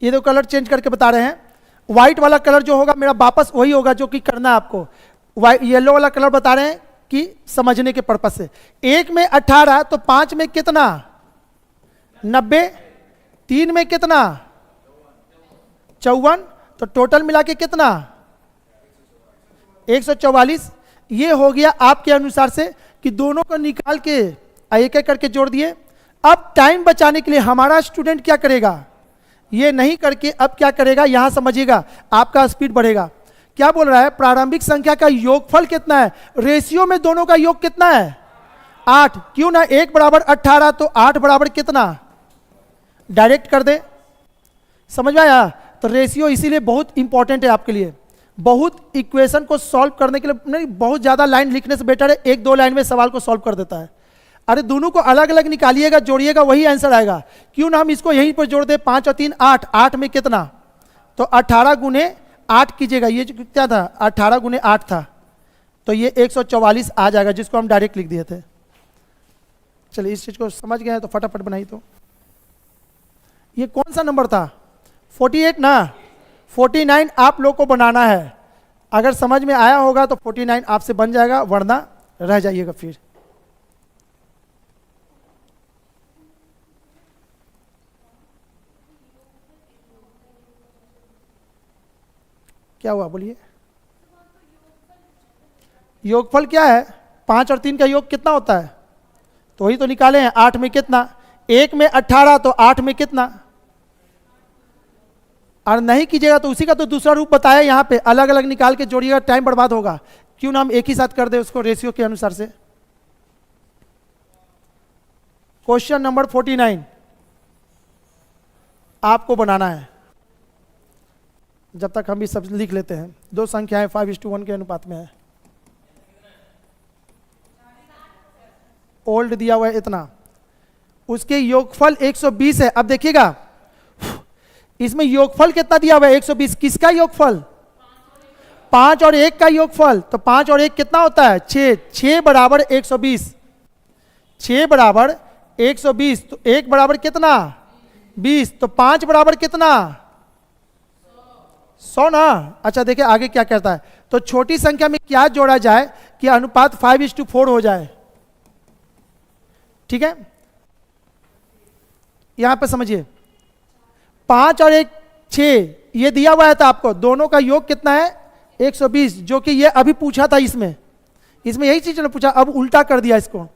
ये दो कलर चेंज करके बता रहे हैं। व्हाइट वाला कलर जो होगा मेरा वापस वही होगा जो कि करना है आपको। येलो वाला कलर बता रहे हैं कि समझने के पर्पस से। 1 में 18 तो 5 में कितना? 90। 3 में कितना? 54। तो टोटल मिला के कितना? 144। ये हो गया आपके अनुसार से कि दोनों को निकाल के एक एक करके जोड़ दिए। अब टाइम बचाने के लिए हमारा स्टूडेंट क्या करेगा? ये नहीं करके अब क्या करेगा? यहां समझिएगा, आपका स्पीड बढ़ेगा। क्या बोल रहा है? प्रारंभिक संख्या का योगफल कितना है? रेशियो में दोनों का योग कितना है? 8। क्यों ना? 1 बराबर 18 तो 8 बराबर कितना? डायरेक्ट कर दे। समझ में आया? तो रेशियो इसीलिए बहुत इंपॉर्टेंट है आपके लिए। बहुत इक्वेशन को सॉल्व करने के लिए नहीं, बहुत ज्यादा लाइन लिखने से बेटर है 1-2 लाइन में सवाल को सॉल्व कर देता है। अरे दोनों को अलग अलग निकालिएगा, जोड़िएगा, वही आंसर आएगा। क्यों ना हम इसको यहीं पर जोड़ दे, 5 और 3 8, 8 में कितना, तो 18 गुने 8 कीजिएगा, ये जो क्या था 18 गुने 8 था, तो ये 144 आ जाएगा, जिसको हम डायरेक्ट लिख दिए थे। चलिए इस चीज को समझ गए हैं तो फटाफट बनाई। तो ये कौन सा नंबर था, 48 ना, 49 आप लोग को बनाना है। अगर समझ में आया होगा तो 49 आपसे बन जाएगा, वरना रह जाइएगा फिर। क्या हुआ बोलिए? योगफल क्या है, 5 और 3 का योग कितना होता है, तो वही तो निकाले हैं। 8 में कितना, 1 में 18, तो 8 में कितना, और नहीं कीजिएगा तो उसी का तो दूसरा रूप बताया यहाँ पे, अलग अलग निकाल के जोड़िएगा, टाइम बर्बाद होगा। क्यों ना हम एक ही साथ कर दे उसको रेशियो के अनुसार से। क्वेश्चन नंबर 49 आपको बनाना है। जब तक हम भी सब लिख लेते हैं, दो संख्याएं 5:1 के अनुपात में है। ओल्ड दिया हुआ है इतना, उसके योगफल 120 है। अब देखिएगा इसमें योगफल कितना दिया हुआ है, 120। किसका योगफल, 5 और 1 का योगफल। तो 5 और 1 कितना होता है, 6, 6 बराबर 120, 6 बराबर 120, तो 1 बराबर कितना 20, तो 5 बराबर कितना 100 ना। अच्छा देखिए आगे क्या कहता है, तो छोटी संख्या में क्या जोड़ा जाए कि अनुपात 5:4 हो जाए। ठीक है, यहां पे समझिए, 5 और 1 6, ये दिया हुआ है था आपको, दोनों का योग कितना है 120, जो कि ये अभी पूछा था। इसमें यही चीज ने पूछा, अब उल्टा कर दिया इसको।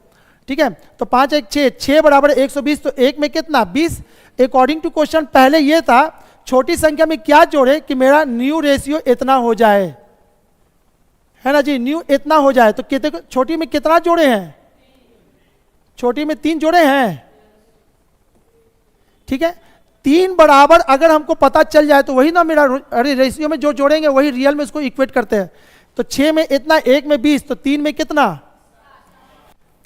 ठीक है, तो 5 1 6, 6 बराबर 120, तो 1 में कितना 20। अकॉर्डिंग टू क्वेश्चन पहले ये था छोटी संख्या में क्या जोड़े कि मेरा न्यू रेशियो इतना हो जाए, है ना जी, न्यू इतना हो जाए। तो कितने, छोटी में कितना जोड़े हैं, छोटी में 3 जोड़े हैं। ठीक है, 3 बराबर अगर हमको पता चल जाए तो वही ना मेरा, अरे रेशियो में जो जोड़ेंगे वही रियल में उसको इक्वेट करते हैं। तो 6 में इतना, 1 में 20, तो 3 में कितना,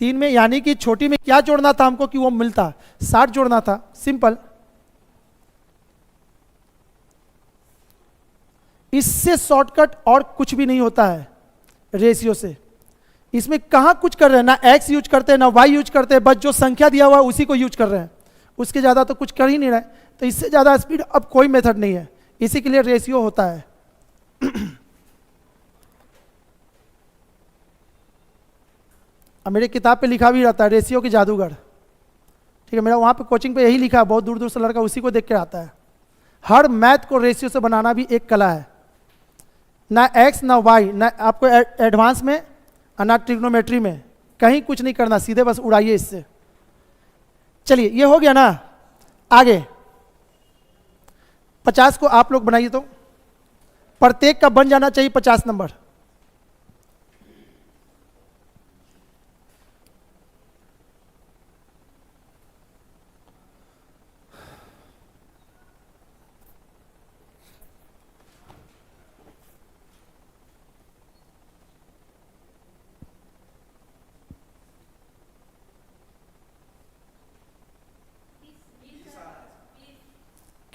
3 में, यानी कि छोटी में क्या जोड़ना था हमको कि वो मिलता, 60 जोड़ना था। सिंपल, इससे शॉर्टकट और कुछ भी नहीं होता है रेशियो से। इसमें कहां कुछ कर रहे हैं, ना एक्स यूज करते हैं ना वाई यूज करते हैं, बस जो संख्या दिया हुआ है उसी को यूज कर रहे हैं, उसके ज्यादा तो कुछ कर ही नहीं रहे। तो इससे ज्यादा स्पीड अब कोई मेथड नहीं है, इसी के लिए रेशियो होता है। अब मेरे किताब पे लिखा भी रहता है रेशियो के जादूगर। ठीक है, मेरा वहां पे कोचिंग पे यही लिखा है, बहुत दूर दूर से लड़का उसी को देख के आता है। हर मैथ को रेशियो से बनाना भी एक कला है, ना एक्स ना वाई, ना आपको एडवांस में और ना ट्रिग्नोमेट्री में, कहीं कुछ नहीं करना, सीधे बस उड़ाइए इससे। चलिए ये हो गया ना, आगे 50 को आप लोग बनाइए, तो प्रत्येक का बन जाना चाहिए 50 नंबर।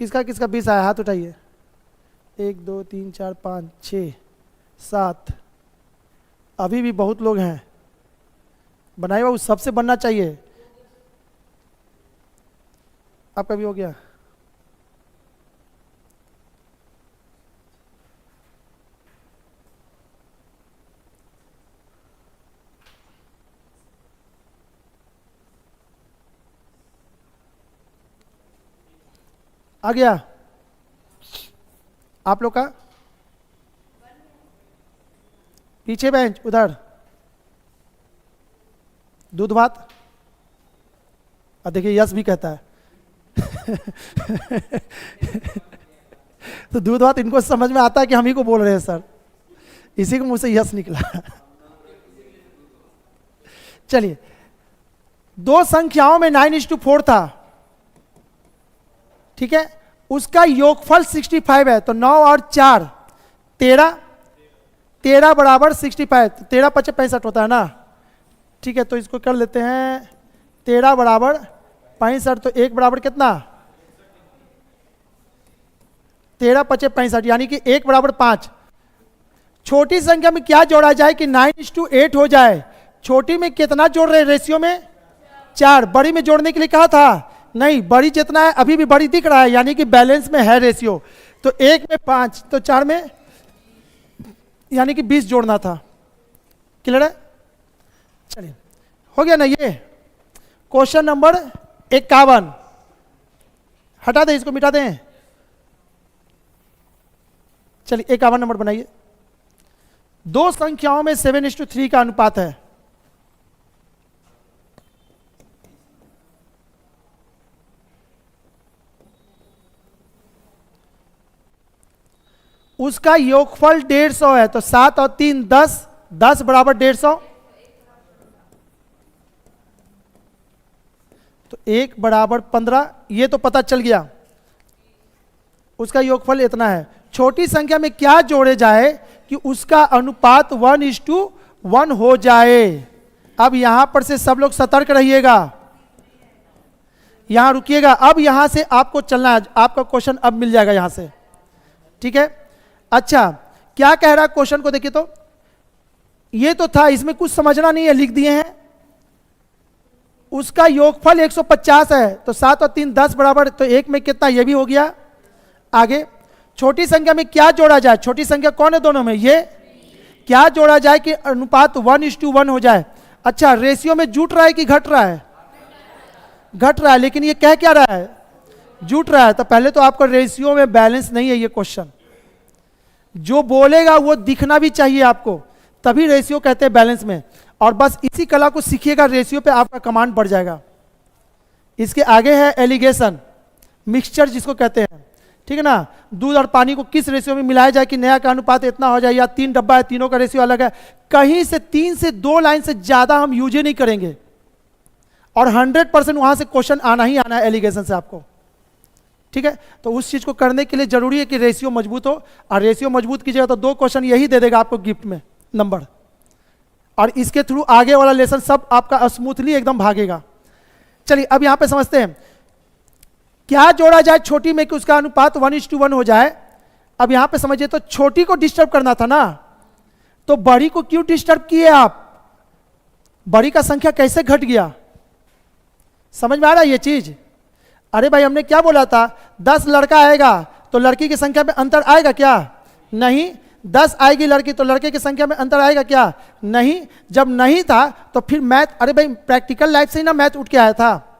किसका किसका 20 आया, हाथ उठाइए। 1 2 3 4 5 6 7, अभी भी बहुत लोग हैं। बनाए हुआ उस सबसे बनना चाहिए। आपका भी हो गया, आ गया आप लोग का। पीछे बेंच उधर, दूध भात। और देखिए यश भी कहता है। तो दूध भात इनको समझ में आता है कि हम ही को बोल रहे हैं सर, इसी को मुंह से यश निकला। चलिए, दो संख्याओं में 9:4 था। ठीक है, उसका योगफल 65 है, तो 9 और 4 13, 13 बराबर 65, 13 × 5 = 65 होता है ना। ठीक है, तो इसको कर लेते हैं 13 बराबर 65, तो 1 बराबर कितना, 13 पचे 65, यानी कि 1 बराबर 5। छोटी संख्या में क्या जोड़ा जाए कि 9:8 हो जाए। छोटी में कितना जोड़ रहे रेशियो में, 4। बड़ी में जोड़ने के लिए कहा था, नहीं, बड़ी जितना है अभी भी बड़ी दिख रहा है, यानी कि बैलेंस में है रेशियो। तो 1 में 5, तो 4 में यानी कि 20 जोड़ना था। क्लियर है? चलिए, हो गया ना ये। क्वेश्चन नंबर 51, हटा दें, इसको मिटा दें। चलिए 51 नंबर बनाइए। दो संख्याओं में 7:3 का अनुपात है। उसका योगफल 150 है, तो 7 और 3 10, 10 बराबर 150, तो 1 बराबर 15, ये तो पता चल गया। उसका योगफल इतना है। छोटी संख्या में क्या जोड़े जाए कि उसका अनुपात 1:1 हो जाए। अब यहां पर से सब लोग सतर्क रहिएगा, यहां रुकिएगा। अब यहां से आपको चलना है, आपका क्वेश्चन अब मिल जाएगा यहां से, ठीक है। अच्छा, क्या कह रहा है क्वेश्चन को देखिए। तो ये तो था, इसमें कुछ समझना नहीं है, लिख दिए हैं। उसका योगफल 150 है, तो 7 और 3 10 बराबर, तो 1 में कितना, ये भी हो गया। आगे, छोटी संख्या में क्या जोड़ा जाए। छोटी संख्या कौन है दोनों में, ये। क्या जोड़ा जाए कि अनुपात 1:1 हो जाए। अच्छा, रेशियो में जुट रहा है कि घट रहा है, घट रहा है, लेकिन ये कह क्या रहा है, जुट रहा है। तो पहले तो आपका रेशियो में बैलेंस नहीं है। ये क्वेश्चन जो बोलेगा वो दिखना भी चाहिए आपको, तभी रेशियो कहते हैं बैलेंस में। और बस इसी कला को सीखिएगा, रेशियो पे आपका कमांड बढ़ जाएगा। इसके आगे है एलिगेशन, मिक्सचर जिसको कहते हैं, ठीक है ना। दूध और पानी को किस रेशियो में मिलाया जाए कि नया का अनुपात इतना हो जाए, या 3 डब्बा है, तीनों का रेशियो अलग है। कहीं से 3 से 2 लाइन से ज्यादा हम यूज ही नहीं करेंगे, और 100% वहां से क्वेश्चन आना ही आना है एलिगेशन से आपको, ठीक है। तो उस चीज को करने के लिए जरूरी है कि रेशियो मजबूत हो, और रेशियो मजबूत कीजिएगा तो 2 क्वेश्चन यही दे देगा आपको गिफ्ट में नंबर, और इसके थ्रू आगे वाला लेसन सब आपका स्मूथली एकदम भागेगा। चलिए अब यहां पे समझते हैं क्या जोड़ा जाए छोटी में कि उसका अनुपात 1:1 हो जाए। अब यहां पे समझिए, तो छोटी को डिस्टर्ब करना था ना, तो बड़ी को क्यों डिस्टर्ब किए आप। बड़ी का संख्या कैसे घट गया, समझ में आ रहा है ये चीज। अरे भाई, हमने क्या बोला था, 10 लड़का आएगा तो लड़की की संख्या में अंतर आएगा क्या, नहीं। 10 आएगी लड़की तो लड़के की संख्या में अंतर आएगा क्या, नहीं। जब नहीं था तो फिर मैथ, अरे भाई प्रैक्टिकल लाइफ से ही ना मैथ उठ के आया था,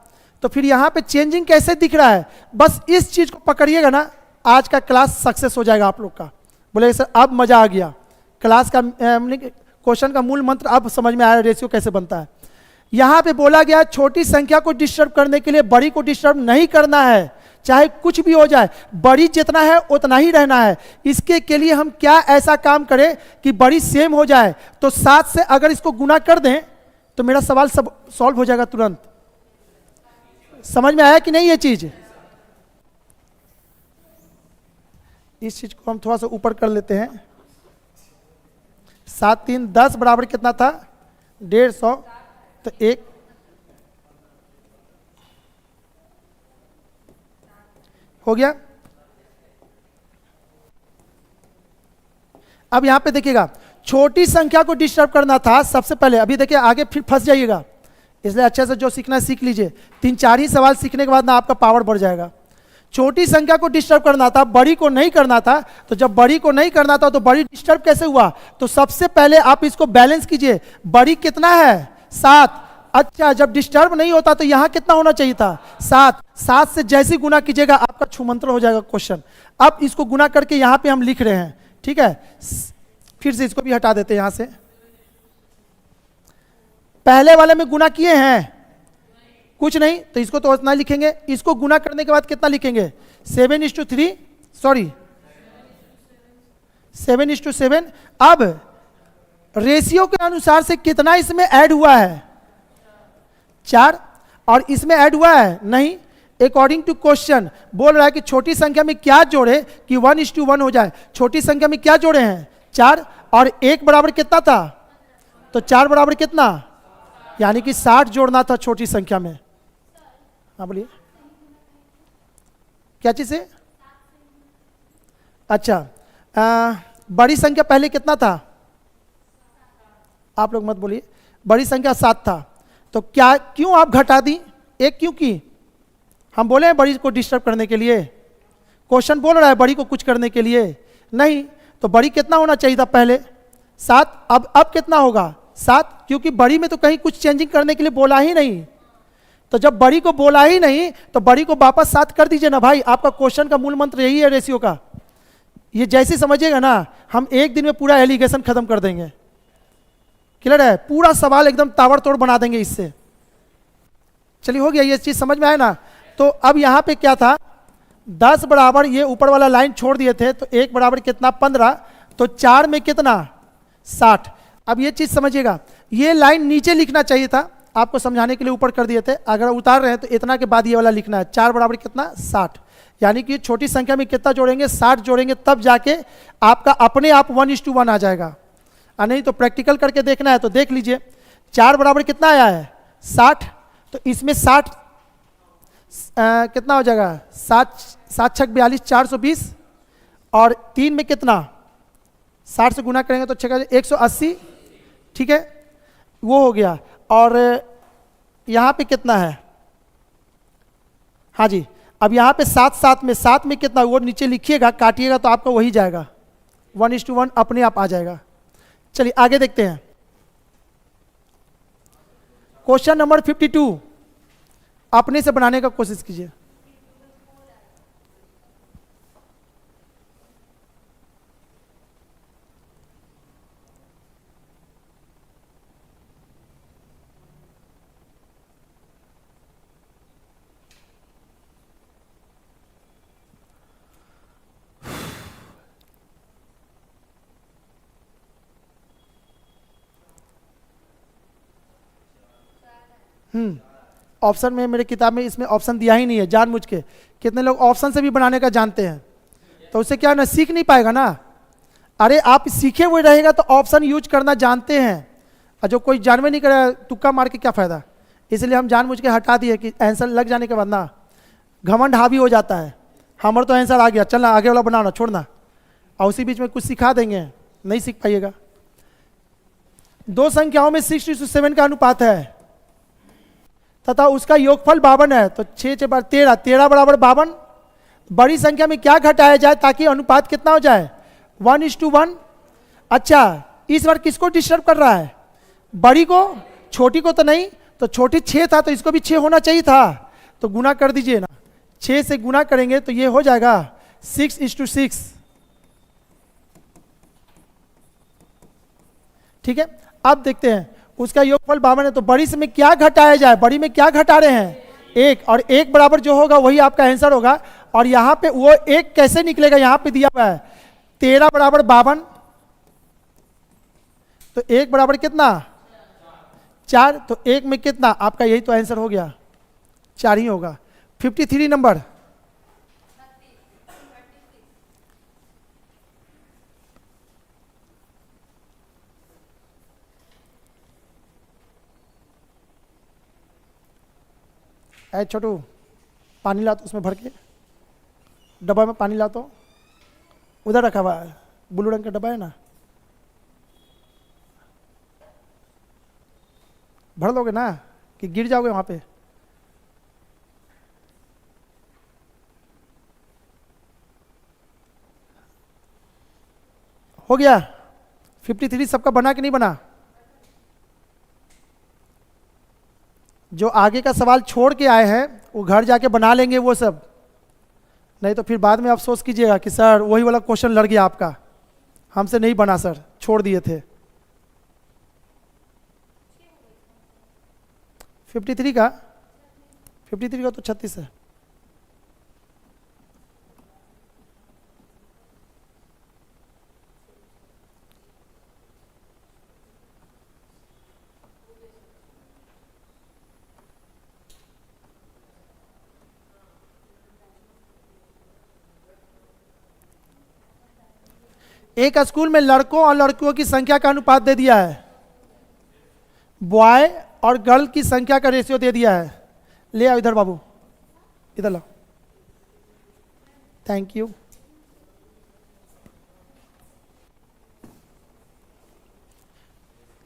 तो फिर यहां पे चेंजिंग कैसे दिख रहा है। बस इस चीज को पकड़िएगा ना, आज का क्लास सक्सेस हो जाएगा आप लोग का। बोले सर अब मजा आ गया, क्लास का क्वेश्चन का मूल मंत्र अब समझ में आया, रेशियो कैसे बनता है। यहां पे बोला गया छोटी संख्या को डिस्टर्ब करने के लिए बड़ी को डिस्टर्ब नहीं करना है, चाहे कुछ भी हो जाए, बड़ी जितना है उतना ही रहना है। इसके के लिए हम क्या ऐसा काम करें कि बड़ी सेम हो जाए। तो 7 से अगर इसको गुना कर दें तो मेरा सवाल सब सॉल्व हो जाएगा तुरंत। समझ में आया कि नहीं ये चीज। इस चीज को हम थोड़ा सा ऊपर कर लेते हैं। 7 3 10 बराबर कितना था, 150, तो 1 हो गया। अब यहां पे देखिएगा, छोटी संख्या को डिस्टर्ब करना था सबसे पहले। अभी देखिए आगे फिर फंस जाइएगा, इसलिए अच्छे से जो सीखना है सीख लीजिए। 3-4 ही सवाल सीखने के बाद ना आपका पावर बढ़ जाएगा। छोटी संख्या को डिस्टर्ब करना था, बड़ी को नहीं करना था। तो जब बड़ी को नहीं करना था तो बड़ी डिस्टर्ब कैसे हुआ, तो सबसे पहले आप इसको बैलेंस कीजिए। बड़ी कितना है, 7। अच्छा, जब डिस्टर्ब नहीं होता तो यहां कितना होना चाहिए था, 7। 7 से जैसे गुना कीजिएगा आपका छूमंत्र हो जाएगा क्वेश्चन। अब इसको गुना करके यहां पे हम लिख रहे हैं, ठीक है। फिर से इसको भी हटा देते हैं यहां से। पहले वाले में गुना किए हैं कुछ नहीं, तो इसको तो उतना लिखेंगे। इसको गुना करने के बाद कितना लिखेंगे, 7:3, सॉरी 7:7। अब रेशियो के अनुसार से कितना इसमें ऐड हुआ है, 4, और इसमें ऐड हुआ है नहीं। अकॉर्डिंग टू क्वेश्चन बोल रहा है कि छोटी संख्या में क्या जोड़े कि 1:1 हो जाए। छोटी संख्या में क्या जोड़े हैं, 4, और 1 बराबर कितना था, तो 4 बराबर कितना यानी कि 60 जोड़ना था छोटी संख्या में। हाँ बोलिए, क्या चीज़ है? अच्छा, बड़ी संख्या पहले कितना था? आप लोग मत बोलिए, बड़ी संख्या 7 था, तो क्या क्यों आप घटा दी? एक क्यों की? हम बोले हैं बड़ी को डिस्टर्ब करने के लिए? क्वेश्चन बोल रहा है बड़ी को कुछ करने के लिए? नहीं। तो बड़ी कितना होना चाहिए था पहले? 7। अब कितना होगा? 7, क्योंकि बड़ी में तो कहीं कुछ चेंजिंग करने के लिए बोला ही नहीं। तो जब बड़ी को बोला ही नहीं तो बड़ी को वापस 7 कर दीजिए ना भाई। आपका क्वेश्चन का मूल मंत्र यही है रेशियो का। ये जैसे समझिएगा ना, हम एक दिन में पूरा एलिगेशन खत्म कर देंगे। क्लियर है? पूरा सवाल एकदम ताबड़तोड़ बना देंगे इससे। चलिए हो गया, ये चीज समझ में आया ना? तो अब यहां पे क्या था? 10 बराबर, ये ऊपर वाला लाइन छोड़ दिए थे, तो 1 बराबर कितना? 15, तो 4 में कितना? 60। अब ये चीज समझिएगा, ये लाइन नीचे लिखना चाहिए था, आपको समझाने के लिए ऊपर कर दिए थे। अगर उतार रहे हैं तो इतना के बाद ये वाला लिखना है। 4 बराबर कितना? 60। यानी कि छोटी संख्या में कितना जोड़ेंगे? 60 जोड़ेंगे, तब जाके आपका अपने आप 1:1 आ जाएगा। नहीं तो प्रैक्टिकल करके देखना है तो देख लीजिए। 4 बराबर कितना आया है? 60। तो इसमें 60 कितना हो जाएगा? 7 छक 42, 420, और 3 में कितना? 60 से गुना करेंगे तो 180। ठीक है, वो हो गया। और यहाँ पे कितना है? हाँ जी, अब यहाँ पे 7 में 7 में कितना? वो नीचे लिखिएगा, काटिएगा तो आपका वही जाएगा, 1:1 अपने आप आ जाएगा। चलिए आगे देखते हैं। क्वेश्चन नंबर 52 अपने से बनाने का कोशिश कीजिए। ऑप्शन में मेरे किताब में इसमें ऑप्शन दिया ही नहीं है जानबूझ के। कितने लोग ऑप्शन से भी बनाने का जानते हैं, तो उससे क्या ना, सीख नहीं पाएगा ना। अरे आप सीखे हुए रहेगा तो ऑप्शन यूज करना जानते हैं, और जो कोई जानवे नहीं करे तुक्का मार के क्या फायदा। इसलिए हम जानबूझ के हटा दिए कि आंसर लग जाने के बाद ना घमंड हावी हो जाता है। हमारा तो आंसर आ गया, चलना आगे वाला बनाना, छोड़ना, और उसी बीच में कुछ सिखा देंगे, नहीं सीख पाइएगा। दो संख्याओं में 6:7 का अनुपात है तथा उसका योगफल 52 है, तो 6 6 13, 13 बराबर 52। बड़ी संख्या में क्या घटाया जाए ताकि अनुपात कितना हो जाए? 1:1। अच्छा, इस बार किसको डिस्टर्ब कर रहा है? बड़ी को, छोटी को तो नहीं। तो छोटी 6 था तो इसको भी 6 होना चाहिए था, तो गुना कर दीजिए ना। 6 से गुना करेंगे तो ये हो जाएगा 6:6। ठीक है, अब देखते हैं उसका योगफल 52 है, तो बड़ी से में क्या घटाया जाए? बड़ी में क्या घटा रहे हैं? 1, और 1 बराबर जो होगा वही आपका आंसर होगा। और यहाँ पे वो 1 कैसे निकलेगा? यहाँ पे दिया हुआ है 13 बराबर 52, तो 1 बराबर कितना? 4, तो 1 में कितना? आपका यही तो आंसर हो गया, 4 ही होगा। 53 नंबर, छोटू पानी ला तो उसमें भर के, डब्बा में पानी ला तो, उधर रखा हुआ है, ब्लू रंग का डब्बा है ना, भर लोगे ना कि गिर जाओगे वहां पे? हो गया। 53 सबका बना कि नहीं बना? जो आगे का सवाल छोड़ के आए हैं वो घर जाके बना लेंगे वो सब, नहीं तो फिर बाद में अफसोस कीजिएगा कि सर वही वाला क्वेश्चन लड़ गया आपका, हमसे नहीं बना सर, छोड़ दिए थे। 53 का तो 36 है। एक स्कूल में लड़कों और लड़कियों की संख्या का अनुपात दे दिया है। बॉय और गर्ल की संख्या का रेशियो दे दिया है। ले आओ इधर बाबू, इधर लाओ, thank you.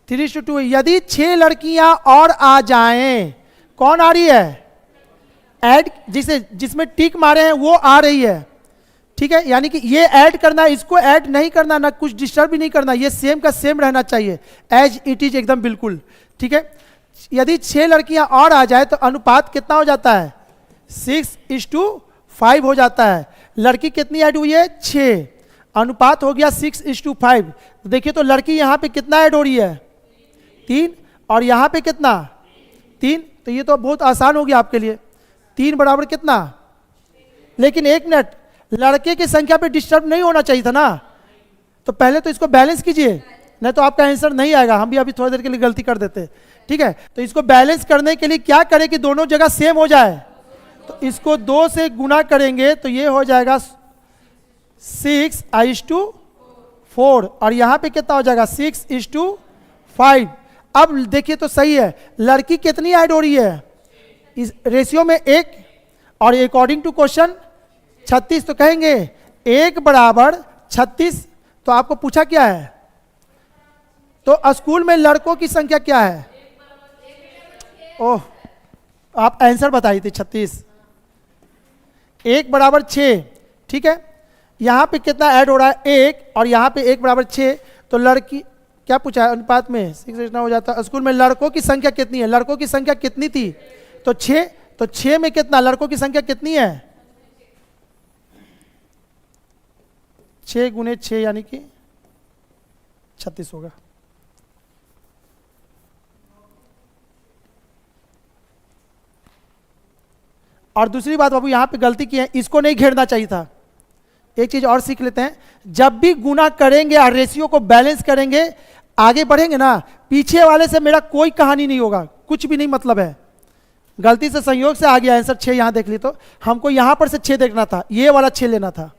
Three two two. यदि 6 लड़कियां और आ जाएं, कौन आ रही है? ऐड, जिसमें टिक मारे हैं वो आ रही है, ठीक है। यानी कि ये ऐड करना, इसको ऐड नहीं करना, ना कुछ डिस्टर्ब भी नहीं करना, ये सेम का सेम रहना चाहिए, एज इट इज, एकदम बिल्कुल, ठीक है। यदि 6 लड़कियां और आ जाए तो अनुपात कितना हो जाता है? 6:5 हो जाता है। लड़की कितनी ऐड हुई है? 6, अनुपात हो गया 6:5। देखिए तो लड़की यहां पे कितना ऐड हो रही है? 3, और यहां पे कितना? 3। तो ये तो बहुत आसान हो गया आपके लिए। 3 बराबर कितना? लेकिन एक मिनट, लड़के की संख्या पे डिस्टर्ब नहीं होना चाहिए था ना, तो पहले तो इसको बैलेंस कीजिए, नहीं तो आपका आंसर नहीं आएगा। हम भी अभी थोड़ी देर के लिए गलती कर देते, ठीक है। तो इसको बैलेंस करने के लिए क्या करें कि दोनों जगह सेम हो जाए, तो इसको 2 से गुना करेंगे तो ये हो जाएगा 6:4, और यहां पे कितना हो जाएगा? 6:5। अब देखिए तो सही है, लड़की कितनी ऐड हो रही है इस रेशियो में? 1, और अकॉर्डिंग टू क्वेश्चन 36, तो कहेंगे 1 बराबर 36। तो आपको पूछा क्या है? तो स्कूल में लड़कों की संख्या क्या है? ओह, आप आंसर बताई थी 36। 1 बराबर 6, ठीक है। यहां पे कितना ऐड हो रहा है? 1, और यहां पे 1 बराबर 6। तो लड़की क्या पूछा है? अनुपात में 6 इतना हो जाता है। स्कूल में लड़कों की संख्या कितनी है? लड़कों की संख्या कितनी थी? तो 6। तो 6 में कितना? लड़कों की संख्या कितनी है? 6 गुने 6 यानी कि 36 होगा। और दूसरी बात बाबू, यहां पे गलती की है, इसको नहीं घेरना चाहिए था। एक चीज और सीख लेते हैं, जब भी गुना करेंगे और रेशियो को बैलेंस करेंगे, आगे बढ़ेंगे ना, पीछे वाले से मेरा कोई कहानी नहीं होगा, कुछ भी नहीं मतलब है। गलती से संयोग से आ गया आंसर 6, यहां देख ली, तो हमको यहां पर से 6 देखना था, ये वाला 6 लेना था।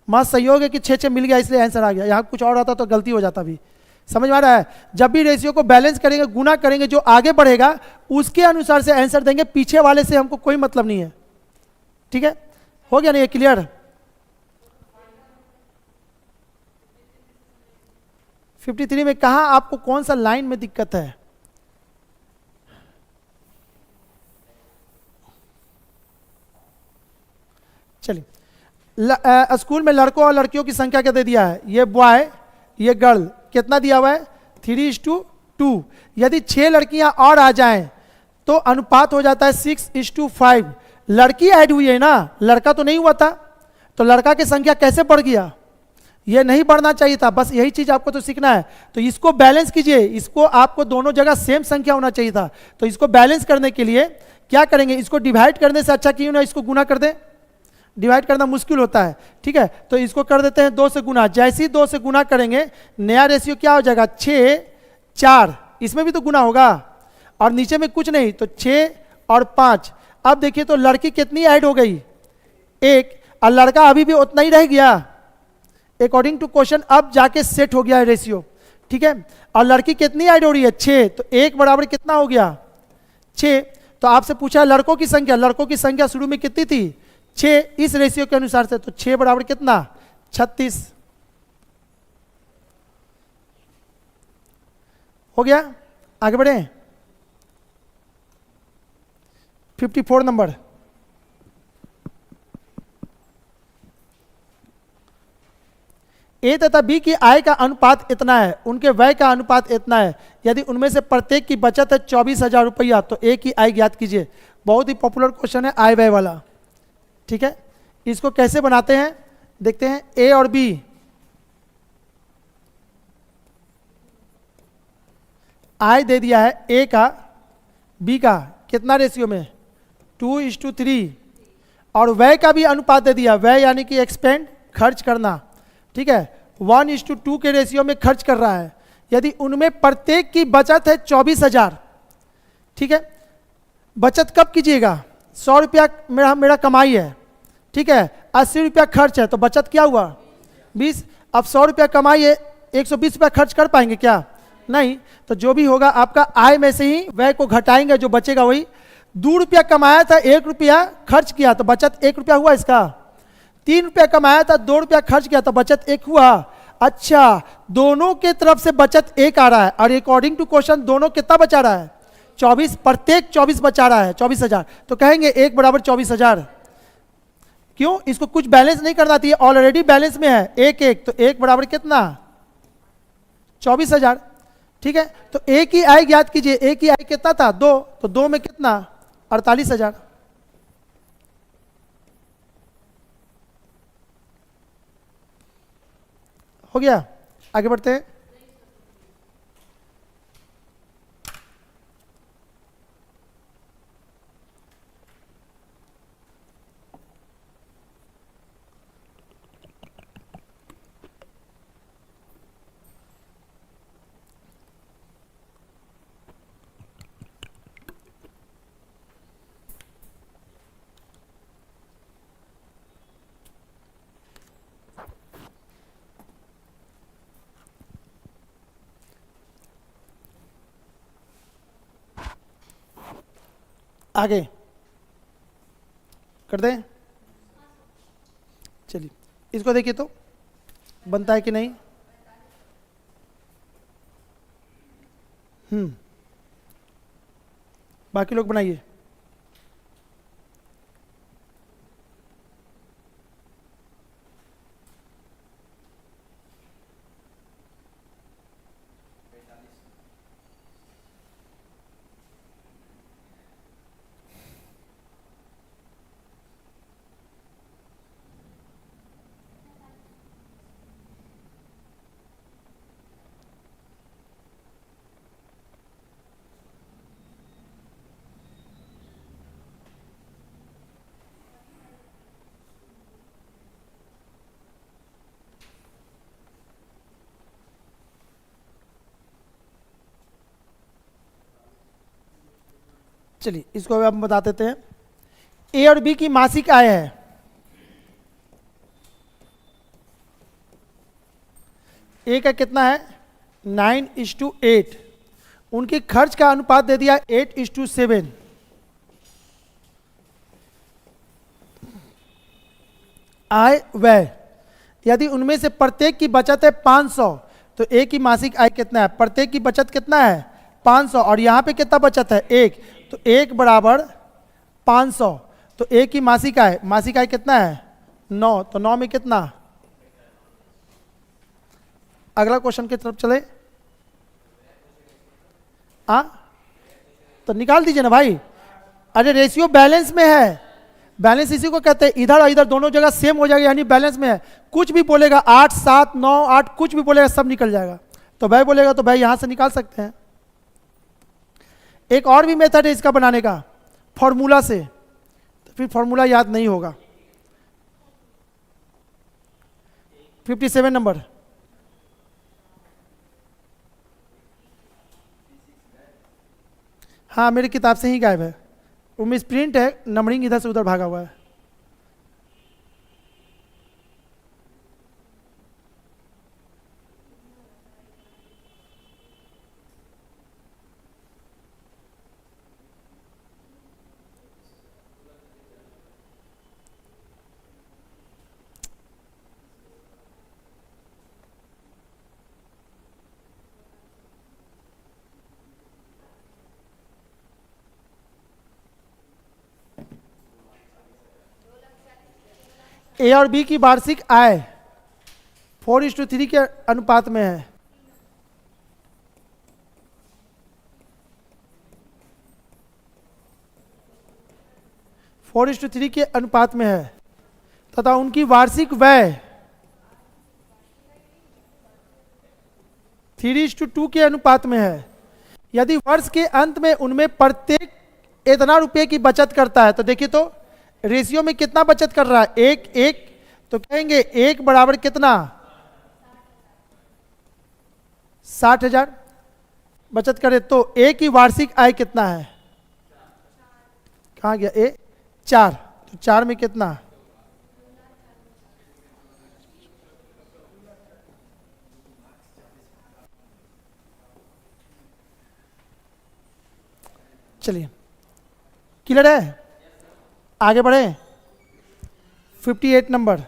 मस्त संयोग है कि 6 मिल गया, इसलिए आंसर आ गया। यहां कुछ और आता तो गलती हो जाता भी। समझ में आ रहा है? जब भी रेशियो को बैलेंस करेंगे, गुना करेंगे, जो आगे बढ़ेगा उसके अनुसार से आंसर देंगे, पीछे वाले से हमको कोई मतलब नहीं है, ठीक है। हो गया ना ये क्लियर? 53 में कहा आपको कौन सा लाइन में दिक्कत है? चलिए, स्कूल में लड़कों और लड़कियों की संख्या क्या दे दिया है? ये बॉय, ये गर्ल, कितना दिया हुआ है? 3:2। यदि 6 लड़कियां और आ जाएं तो अनुपात हो जाता है 6:5। लड़की ऐड हुई है ना, लड़का तो नहीं हुआ था, तो लड़का की संख्या कैसे बढ़ गया? ये नहीं बढ़ना चाहिए था, बस यही चीज आपको तो सीखना है। तो इसको बैलेंस कीजिए, इसको आपको दोनों जगह सेम संख्या होना चाहिए था। तो इसको बैलेंस करने के लिए क्या करेंगे? इसको डिवाइड करने से अच्छा क्यों ना इसको गुना कर दें। डिवाइड करना मुश्किल होता है, ठीक है, तो इसको कर देते हैं 2 से गुना। जैसे ही 2 से गुना करेंगे, नया रेशियो क्या हो जाएगा? 6:4। इसमें भी तो गुना होगा, और नीचे में कुछ नहीं, तो 6 और 5। अब देखिए तो लड़की कितनी ऐड हो गई? 1, और लड़का अभी भी उतना ही रह गया। अकॉर्डिंग टू क्वेश्चन अब जाके सेट हो गया है रेशियो, ठीक है। और लड़की कितनी ऐड हो रही है? 6। तो 1 बराबर कितना हो गया? 6। तो आपसे पूछा लड़कों की संख्या, लड़कों की संख्या शुरू में कितनी थी? 6, इस रेशियो के अनुसार से, तो 6 बराबर कितना? 36। हो गया? आगे बढ़े। 54 नंबर। ए तथा बी की आय का अनुपात इतना है, उनके व्यय का अनुपात इतना है। यदि उनमें से प्रत्येक की बचत है 24,000 रुपया, तो ए की आय ज्ञात कीजिए। बहुत ही पॉपुलर क्वेश्चन है आय व्यय वाला, ठीक है। इसको कैसे बनाते हैं देखते हैं। ए और बी, आय दे दिया है ए का, बी का, कितना रेशियो में? 2:3। और व्यय का भी अनुपात दे दिया, व्यय यानी कि एक्सपेंड, खर्च करना, ठीक है, 1:2 के रेशियो में खर्च कर रहा है। यदि उनमें प्रत्येक की बचत है 24,000, ठीक है। बचत कब कीजिएगा? 100 रुपया मेरा कमाई है, ठीक है, 80 रुपया खर्च है, तो बचत क्या हुआ? 20। अब 100 रुपया कमाई है, 120 रुपया खर्च कर पाएंगे क्या? नहीं, तो जो भी होगा आपका आय में से ही व्यय को घटाएंगे, जो बचेगा वही। 2 रुपया कमाया था, 1 रुपया खर्च किया तो बचत 1 रुपया हुआ इसका। 3 रुपया कमाया था, 2 रुपया खर्च किया तो बचत 1 हुआ। अच्छा, दोनों के तरफ से बचत 1 आ रहा है, और अकॉर्डिंग टू क्वेश्चन दोनों कितना बचा रहा है? 24, प्रत्येक 24 बचा रहा है, 24,000। तो कहेंगे 1 बराबर 24,000। क्यों? इसको कुछ बैलेंस नहीं करना चाहिए, ऑलरेडी बैलेंस में है 1 तो 1 बराबर कितना? 24,000। ठीक है, तो ए की आय ज्ञात कीजिए। ए की आय कितना था? 2, तो 2 में कितना? 48,000। हो गया, आगे बढ़ते हैं। आगे कर दें? चलिए, इसको देखिए तो बनता है कि नहीं। बाकी लोग बनाइए। चलिए, इसको अब हम बता देते हैं। ए और बी की मासिक आय है, ए का कितना है? 9:8। उनके खर्च का अनुपात दे दिया 8:7। आय व्यय, यदि उनमें से प्रत्येक की बचत है 500, तो ए की मासिक आय कितना है? प्रत्येक की बचत कितना है? 500, और यहां पे कितना बचत है? 1, तो 1 बराबर 500। तो ए की मासिक आय कितना है? 9, तो 9 में कितना? अगला क्वेश्चन की तरफ चले। तो निकाल दीजिए ना भाई। अरे रेशियो बैलेंस में है, बैलेंस इसी को कहते हैं, इधर और इधर दोनों जगह सेम हो जाएगा, यानी बैलेंस में है। कुछ भी बोलेगा 8, 7, 9, 8, कुछ भी बोलेगा सब निकल जाएगा। तो भाई बोलेगा तो भाई यहां से निकाल सकते हैं। एक और भी मेथड है इसका बनाने का, फॉर्मूला से, तो फिर फॉर्मूला याद नहीं होगा। 57 नंबर। हाँ, मेरी किताब से ही गायब है, वो मिस प्रिंट है, नंबरिंग इधर से उधर भागा हुआ है। ए और बी की वार्षिक आय 4:3 के अनुपात में है। फोर इज टू 3 के अनुपात में है, तथा उनकी वार्षिक व्यय 3:2 के अनुपात में है। यदि वर्ष के अंत में उनमें प्रत्येक इतना रुपए की बचत करता है, तो देखिए तो रेशियो में कितना बचत कर रहा है? 1, तो कहेंगे 1 बराबर कितना? 60,000 बचत करे। तो ए की वार्षिक आय कितना है? कहाँ गया ए? 4, तो 4 में कितना? चलिए, क्लियर है, आगे बढ़े। 58 नंबर,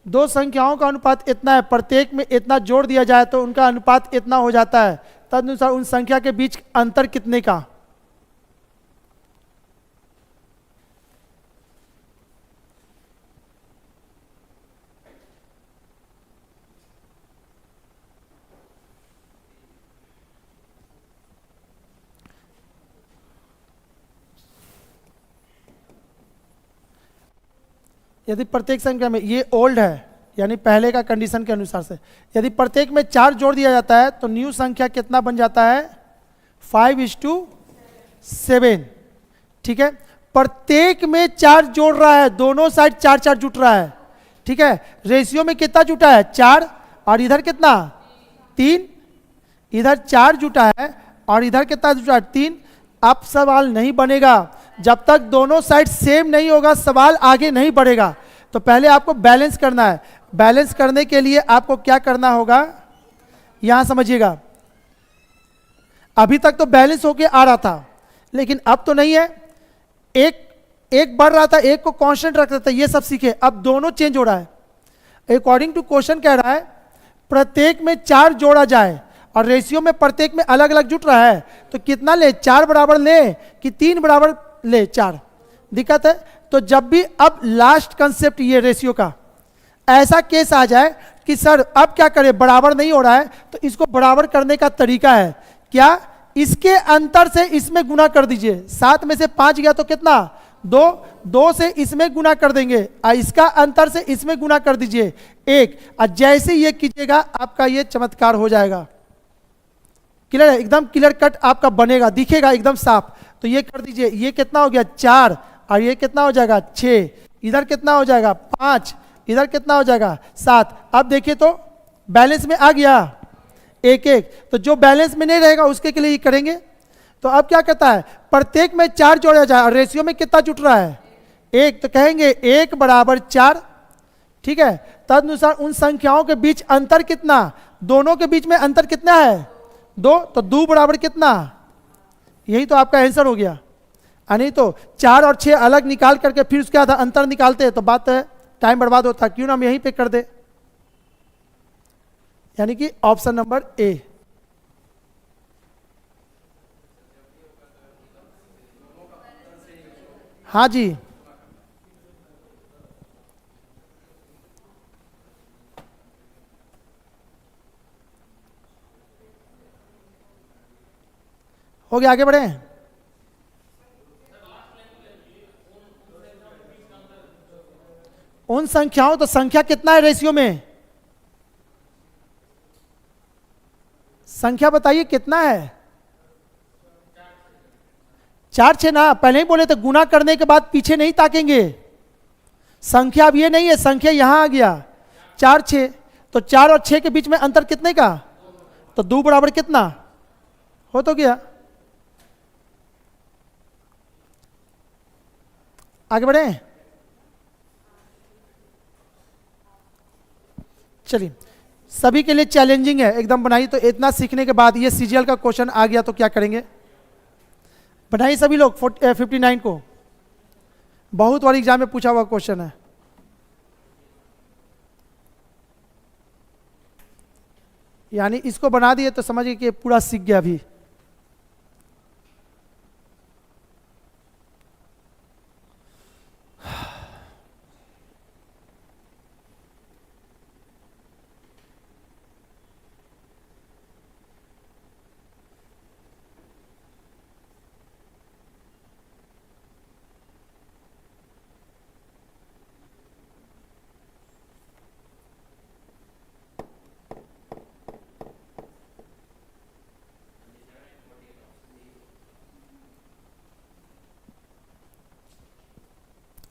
दो संख्याओं का अनुपात इतना है, प्रत्येक में इतना जोड़ दिया जाए तो उनका अनुपात इतना हो जाता है, तदनुसार उन संख्या के बीच अंतर कितने का। यदि प्रत्येक संख्या में, ये ओल्ड है यानी पहले का कंडीशन के अनुसार से, यदि प्रत्येक में 4 जोड़ दिया जाता है तो न्यू संख्या कितना बन जाता है, 5:7। ठीक है, प्रत्येक में 4 जोड़ रहा है, दोनों साइड 4-4 जुट रहा है। ठीक है, रेशियो में कितना जुटा है, 4, और इधर कितना, 3, इधर 4 जुटा है और इधर कितना जुटा है, 3। अब सवाल नहीं बनेगा जब तक दोनों साइड सेम नहीं होगा, सवाल आगे नहीं बढ़ेगा। तो पहले आपको बैलेंस करना है। बैलेंस करने के लिए आपको क्या करना होगा, यहां समझिएगा। अभी तक तो बैलेंस होके आ रहा था, लेकिन अब तो नहीं है। एक बढ़ रहा था, एक को कांस्टेंट रख रहा था, ये सब सीखे। अब दोनों चेंज हो रहा है। अकॉर्डिंग टू क्वेश्चन कह रहा है प्रत्येक में 4 जोड़ा जाए और रेशियो में प्रत्येक में अलग अलग जुट रहा है, तो कितना ले, 4 बराबर ले कि 3 बराबर ले, 4। दिक्कत है। तो जब भी अब लास्ट कंसेप्ट ये रेशियो का, ऐसा केस आ जाए कि सर अब क्या करें, बराबर नहीं हो रहा है, तो इसको बराबर करने का तरीका है क्या, इसके अंतर से इसमें गुना कर दीजिए। 7 में से 5 गया तो कितना, 2 से इसमें गुना कर देंगे और इसका अंतर से इसमें गुना कर दीजिए 1। और जैसे ये कीजिएगा आपका ये चमत्कार हो जाएगा। क्लियर है, एकदम क्लियर कट आपका बनेगा, दिखेगा एकदम साफ। तो ये कर दीजिए, ये कितना हो गया, 4, और ये कितना हो जाएगा, 6, इधर कितना हो जाएगा, 5, इधर कितना हो जाएगा, 7। अब देखिए तो बैलेंस में आ गया 1-1। तो जो बैलेंस में नहीं रहेगा उसके के लिए ये करेंगे। तो अब क्या कहता है, प्रत्येक में 4 जोड़ा जाए और रेशियो में कितना जुट रहा है, 1। तो कहेंगे 1 बराबर 4। ठीक है, तदनुसार उन संख्याओं के बीच अंतर कितना, दोनों के बीच में अंतर कितना है, 2। तो 2 बराबर कितना, यही तो आपका आंसर हो गया। नहीं तो 4 और 6 अलग निकाल करके फिर उसके बाद अंतर निकालते हैं तो बात है, टाइम बर्बाद होता। क्यों ना हम यहीं पे कर दे, यानी कि ऑप्शन नंबर ए। हाँ जी, हो गया, आगे बढ़े। उन संख्याओं, तो संख्या कितना है रेशियो में, संख्या बताइए कितना है, 4-6 ना, पहले ही बोले थे गुना करने के बाद पीछे नहीं ताकेंगे। संख्या अब ये नहीं है, संख्या यहां आ गया 4-6। तो 4 और 6 के बीच में अंतर कितने का, तो 2 बराबर कितना हो तो गया। आगे बढ़े, चलिए। सभी के लिए चैलेंजिंग है एकदम, बनाइए। तो इतना सीखने के बाद ये सीजीएल का क्वेश्चन आ गया तो क्या करेंगे, बनाइए सभी लोग 59 को। बहुत बार एग्जाम में पूछा हुआ क्वेश्चन है। यानी इसको बना दिए तो समझिए कि पूरा सीख गया अभी।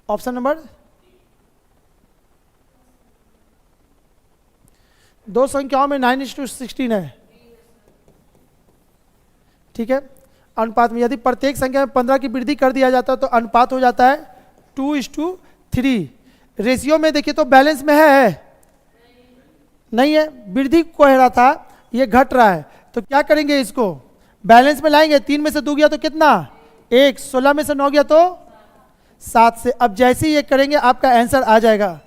ऑप्शन नंबर, दो संख्याओं में 9:16 है। ठीक है, अनुपात में, यदि प्रत्येक संख्या में 15 की वृद्धि कर दिया जाता है तो अनुपात हो जाता है 2:3। रेशियो में देखिए तो बैलेंस में है नहीं है, वृद्धि कह रहा था, ये घट रहा है, तो क्या करेंगे, इसको बैलेंस में लाएंगे। 3 में से 2 गया तो कितना, 1, 16 में से 9 गया तो 7 से। अब जैसे ही ये करेंगे आपका आंसर आ जाएगा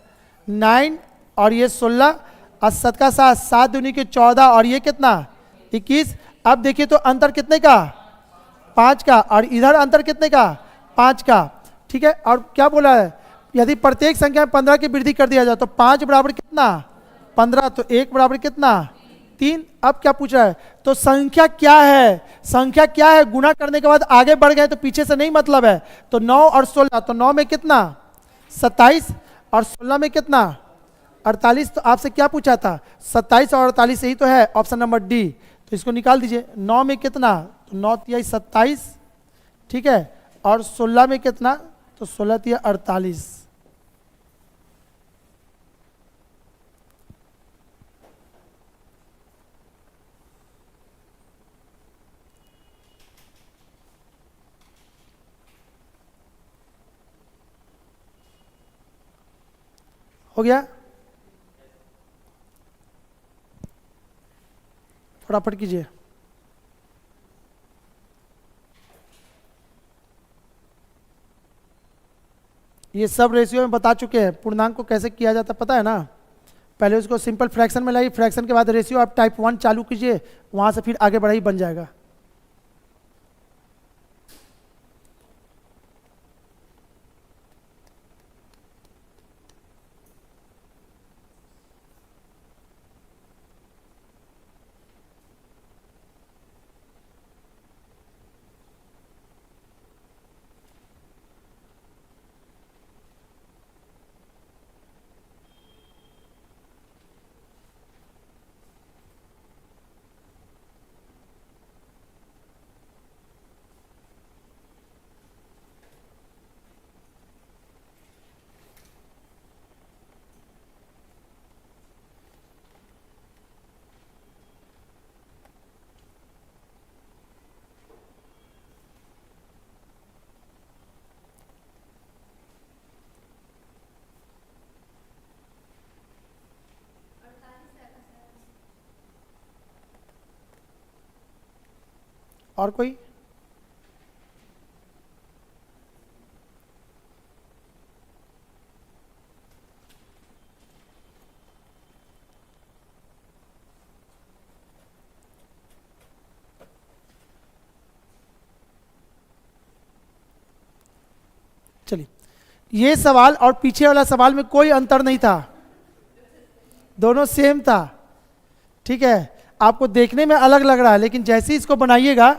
9 और ये 16 और 7 का 7, 7 दूनी के 14 और ये कितना 21। अब देखिए तो अंतर कितने का, 5 का, और इधर अंतर कितने का, 5 का। ठीक है, और क्या बोला है, यदि प्रत्येक संख्या में 15 की वृद्धि कर दिया जाए तो 5 बराबर कितना 15, तो 1 बराबर कितना 3। अब क्या पूछ रहा है, तो संख्या क्या है, संख्या क्या है, गुणा करने के बाद आगे बढ़ गए तो पीछे से नहीं मतलब है। तो 9 और 16, तो 9 में कितना 27 और 16 में कितना 48। तो आपसे क्या पूछा था, 27 और 48, यही तो है ऑप्शन नंबर डी। तो इसको निकाल दीजिए, 9 में कितना, तो 9 तिया 27, ठीक है, और 16 में कितना, तो 16 तिया 48। हो गया, फटाफट कीजिए। ये सब रेशियो में बता चुके हैं, पूर्णांक को कैसे किया जाता पता है ना। पहले उसको सिंपल फ्रैक्शन में लाइए, फ्रैक्शन के बाद रेशियो आप टाइप 1 चालू कीजिए, वहां से फिर आगे बढ़ा ही बन जाएगा। और कोई, चलिए। ये सवाल और पीछे वाला सवाल में कोई अंतर नहीं था, दोनों सेम था। ठीक है, आपको देखने में अलग लग रहा है, लेकिन जैसे ही इसको बनाइएगा,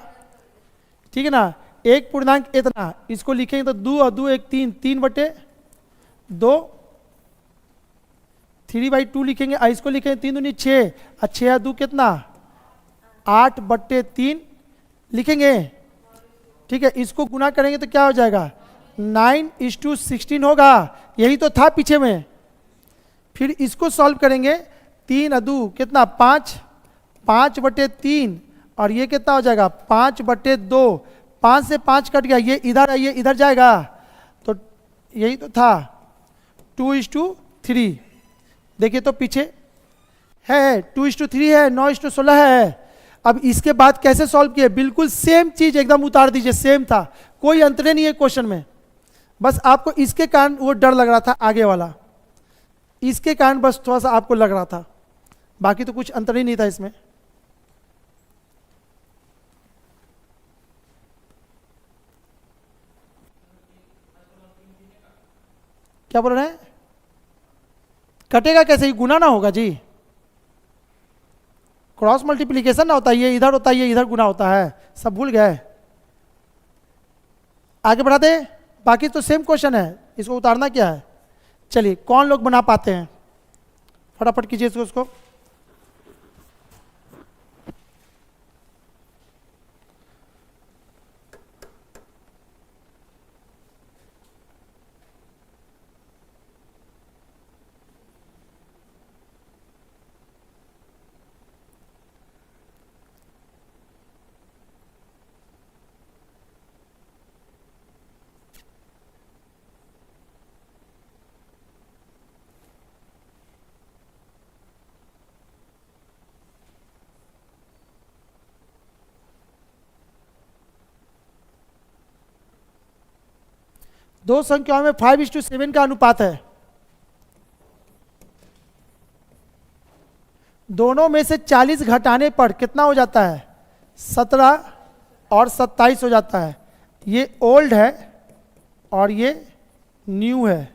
ठीक है ना, एक पूर्णांक इतना, इसको लिखेंगे तो 2 और 2 एक 3, 3/2, 3/2 लिखेंगे, और इसको लिखेंगे 3 दूनी 6, और 6 और 2 कितना 8/3 लिखेंगे। ठीक है, इसको गुना करेंगे तो क्या हो जाएगा 9:16 होगा, यही तो था पीछे में। फिर इसको सॉल्व करेंगे, 3 और 2 कितना 5, 5/3, और ये कितना हो जाएगा 5/2, 5 से 5 कट गया, ये इधर है, ये इधर जाएगा, तो यही तो था 2:3। देखिए तो पीछे है 2:3 है, 9:16 है। अब इसके बाद कैसे सॉल्व किए, बिल्कुल सेम चीज एकदम उतार दीजिए, सेम था, कोई अंतर नहीं है क्वेश्चन में। बस आपको इसके कारण वो डर लग रहा था, आगे वाला इसके कारण बस थोड़ा सा आपको लग रहा था, बाकी तो कुछ अंतर ही नहीं था इसमें। क्या बोल रहे हैं, कटेगा कैसे, गुना ना होगा जी, क्रॉस मल्टीप्लीकेशन ना होता है, ये इधर होता है, ये इधर गुना होता है, सब भूल गए। आगे बढ़ा दे, बाकी तो सेम क्वेश्चन है, इसको उतारना क्या है। चलिए, कौन लोग बना पाते हैं, फटाफट कीजिए उसको। दो संख्याओं में 5:7 का अनुपात है। दोनों में से 40 घटाने पर कितना हो जाता है? 17 और 27 हो जाता है। ये ओल्ड है और ये न्यू है,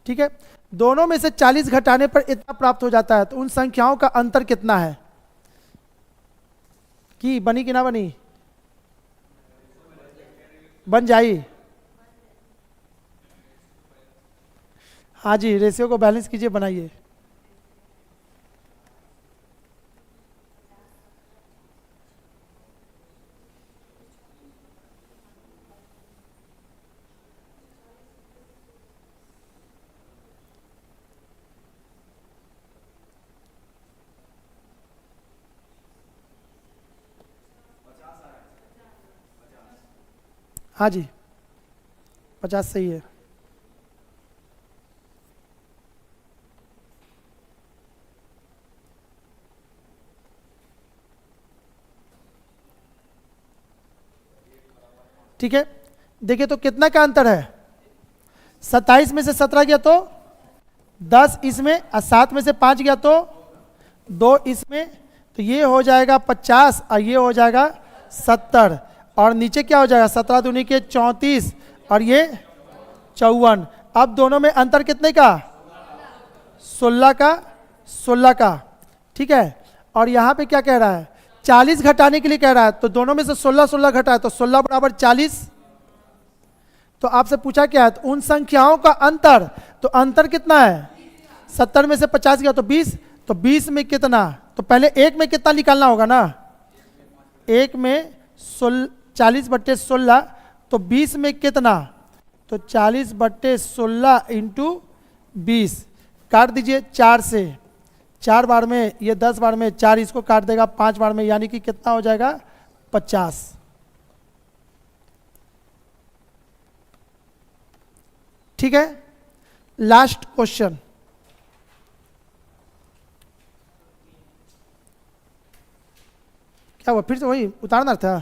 ठीक है। दोनों में से 40 घटाने पर इतना प्राप्त हो जाता है। तो उन संख्याओं का अंतर कितना है? कि बनी कि ना बनी? बन जाई। हाँ जी, रेशियो को बैलेंस कीजिए, बनाइए। हाँ जी, 50 सही है। ठीक है, देखिए तो कितना का अंतर है? 27 में से 17 गया तो 10 इसमें, और 7 में से 5 गया तो 2 इसमें, तो ये हो जाएगा 50 और ये हो जाएगा 70। और नीचे क्या हो जाएगा? 17 दूनी के 34 और ये 54। अब दोनों में अंतर कितने का? 16 का, 16 का, ठीक है। और यहाँ पे क्या कह रहा है? 40 घटाने के लिए कह रहा है, तो दोनों में से 16 16 घटा है, तो 16 बराबर 40। तो आपसे पूछा क्या है? तो उन संख्याओं का अंतर, तो अंतर कितना है? 70 में से 50 गया तो 20, तो 20 में कितना? तो पहले एक में कितना निकालना होगा ना? एक में 40/16, तो 20 में कितना? तो 40/16 इंटू 20 काट दीजिए 4 से। 4 बार में ये 10 बार में 4 इसको काट देगा 5 बार में, यानी कि कितना हो जाएगा? 50। ठीक है, लास्ट क्वेश्चन। क्या हुआ? फिर से वही उतारना था?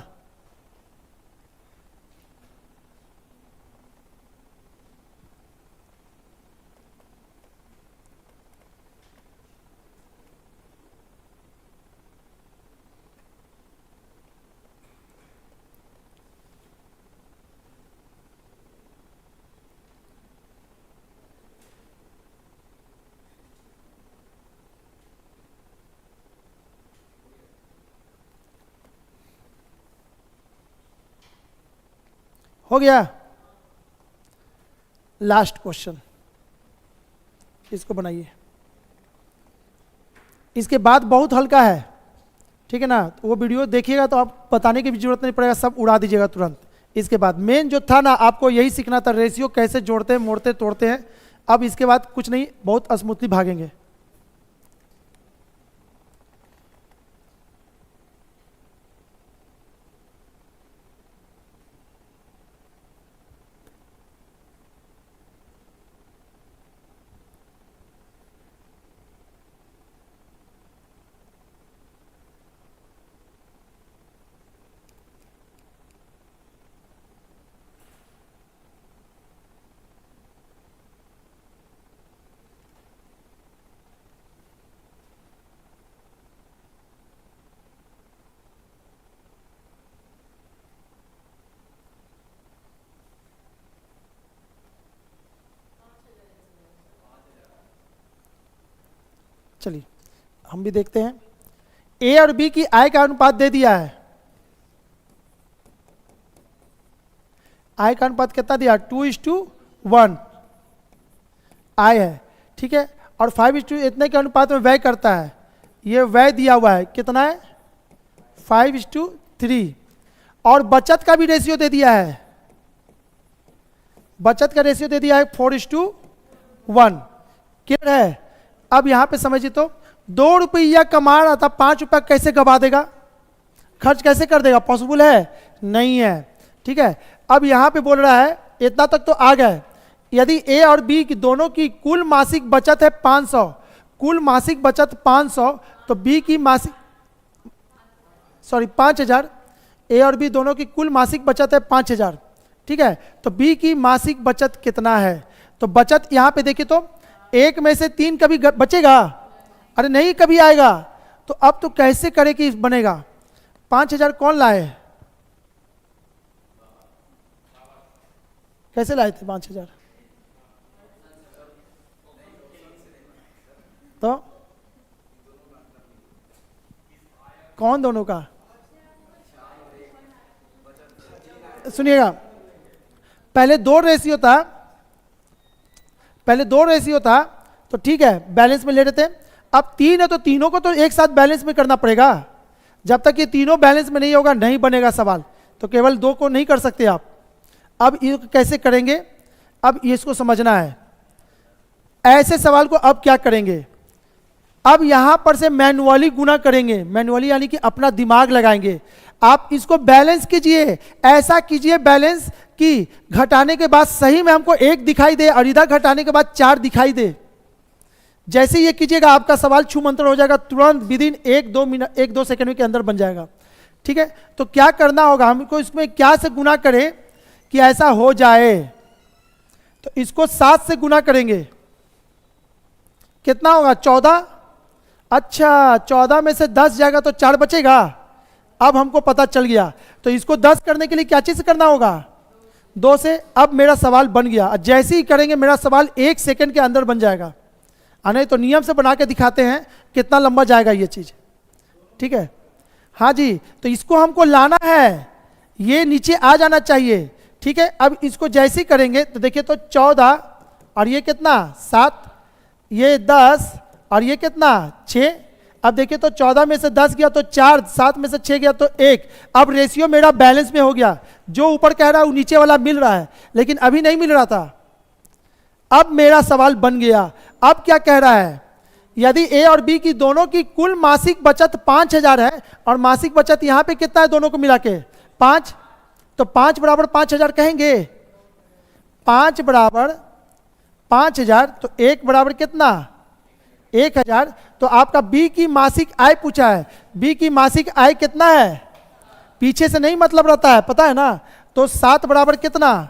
हो गया? लास्ट क्वेश्चन, इसको बनाइए। इसके बाद बहुत हल्का है, ठीक है ना। तो वो वीडियो देखिएगा तो आप बताने की भी जरूरत नहीं पड़ेगा, सब उड़ा दीजिएगा तुरंत। इसके बाद मेन जो था ना, आपको यही सीखना था, रेशियो कैसे जोड़ते हैं, मोड़ते तोड़ते हैं। अब इसके बाद कुछ नहीं, बहुत स्मूथली भागेंगे। चलिए हम भी देखते हैं। ए और बी की आय का अनुपात दे दिया है। आय का अनुपात कितना दिया? 2:1 आय है, ठीक है। और 5:, इतने के अनुपात में व्यय करता है। ये व्यय दिया हुआ है, कितना है? 5:3। और बचत का भी रेशियो दे दिया है। बचत का रेशियो दे दिया है 4:1। क्लियर है? अब यहां पे समझिए तो, 2 रुपया कमा रहा था, 5 रुपया कैसे गवा देगा? खर्च कैसे कर देगा? पॉसिबल है? नहीं है, ठीक है। अब यहां पे बोल रहा है, इतना तक तो आ गए। यदि ए और बी की दोनों की कुल मासिक बचत है 500, कुल मासिक बचत 500, तो बी की मासिक 5000। ए और बी दोनों की कुल मासिक बचत है 5000। ठीक है। तो बी की मासिक बचत कितना है? तो बचत यहां पे देखिए तो 1 में से 3 कभी बचेगा? अरे नहीं कभी आएगा। तो अब तो कैसे करे कि बनेगा? 5000 कौन लाए? कैसे लाए थे 5000? तो कौन दोनों का? सुनिएगा, पहले 2 रेशियो था, तो ठीक है बैलेंस में ले रहे थे। अब 3 है तो तीनों को तो एक साथ बैलेंस में करना पड़ेगा। जब तक ये तीनों बैलेंस में नहीं होगा नहीं बनेगा सवाल। तो केवल 2 को नहीं कर सकते आप। अब ये कैसे करेंगे? अब इसको समझना है। ऐसे सवाल को अब क्या करेंगे? अब यहां पर से मैनुअली गुना करेंगे। मैनुअली यानी कि अपना दिमाग लगाएंगे। आप इसको बैलेंस कीजिए, ऐसा कीजिए बैलेंस कि घटाने के बाद सही में हमको 1 दिखाई दे और इधर घटाने के बाद 4 दिखाई दे। जैसे ये कीजिएगा आपका सवाल छू मंत्र हो जाएगा, तुरंत विदिन 1-2 सेकंड के अंदर बन जाएगा। ठीक है, तो क्या करना होगा हमको? इसमें क्या से गुना करें कि ऐसा हो जाए? तो इसको 7 से गुना करेंगे। कितना होगा? 14। अच्छा, 14 में से 10 जाएगा तो 4 बचेगा। अब हमको पता चल गया। तो इसको 10 करने के लिए क्या चीज करना होगा? 2 से। अब मेरा सवाल बन गया। जैसे ही करेंगे मेरा सवाल 1 सेकंड के अंदर बन जाएगा। नहीं तो नियम से बना के दिखाते हैं कितना लंबा जाएगा ये चीज। ठीक है, हाँ जी। तो इसको हमको लाना है, ये नीचे आ जाना चाहिए। ठीक है, अब इसको जैसे ही करेंगे तो देखिए तो 14 और ये कितना 7, ये 10 और ये कितना 6। अब देखिए तो 14 में से 10 गया तो 4, 7 में से 6 गया तो 1। अब रेशियो मेरा बैलेंस में हो गया। जो ऊपर कह रहा है वो नीचे वाला मिल रहा है, लेकिन अभी नहीं मिल रहा था। अब मेरा सवाल बन गया। अब क्या कह रहा है? यदि ए और बी की दोनों की कुल मासिक बचत 5000 है और मासिक बचत यहां पे कितना है दोनों को मिला के 5, तो 5 बराबर 5000 कहेंगे। 5 बराबर 5000 तो 1 बराबर कितना 1000। तो आपका बी की मासिक आय पूछा है। बी की मासिक आय कितना है? पीछे से नहीं मतलब रहता है, पता है ना। तो 7 बराबर कितना?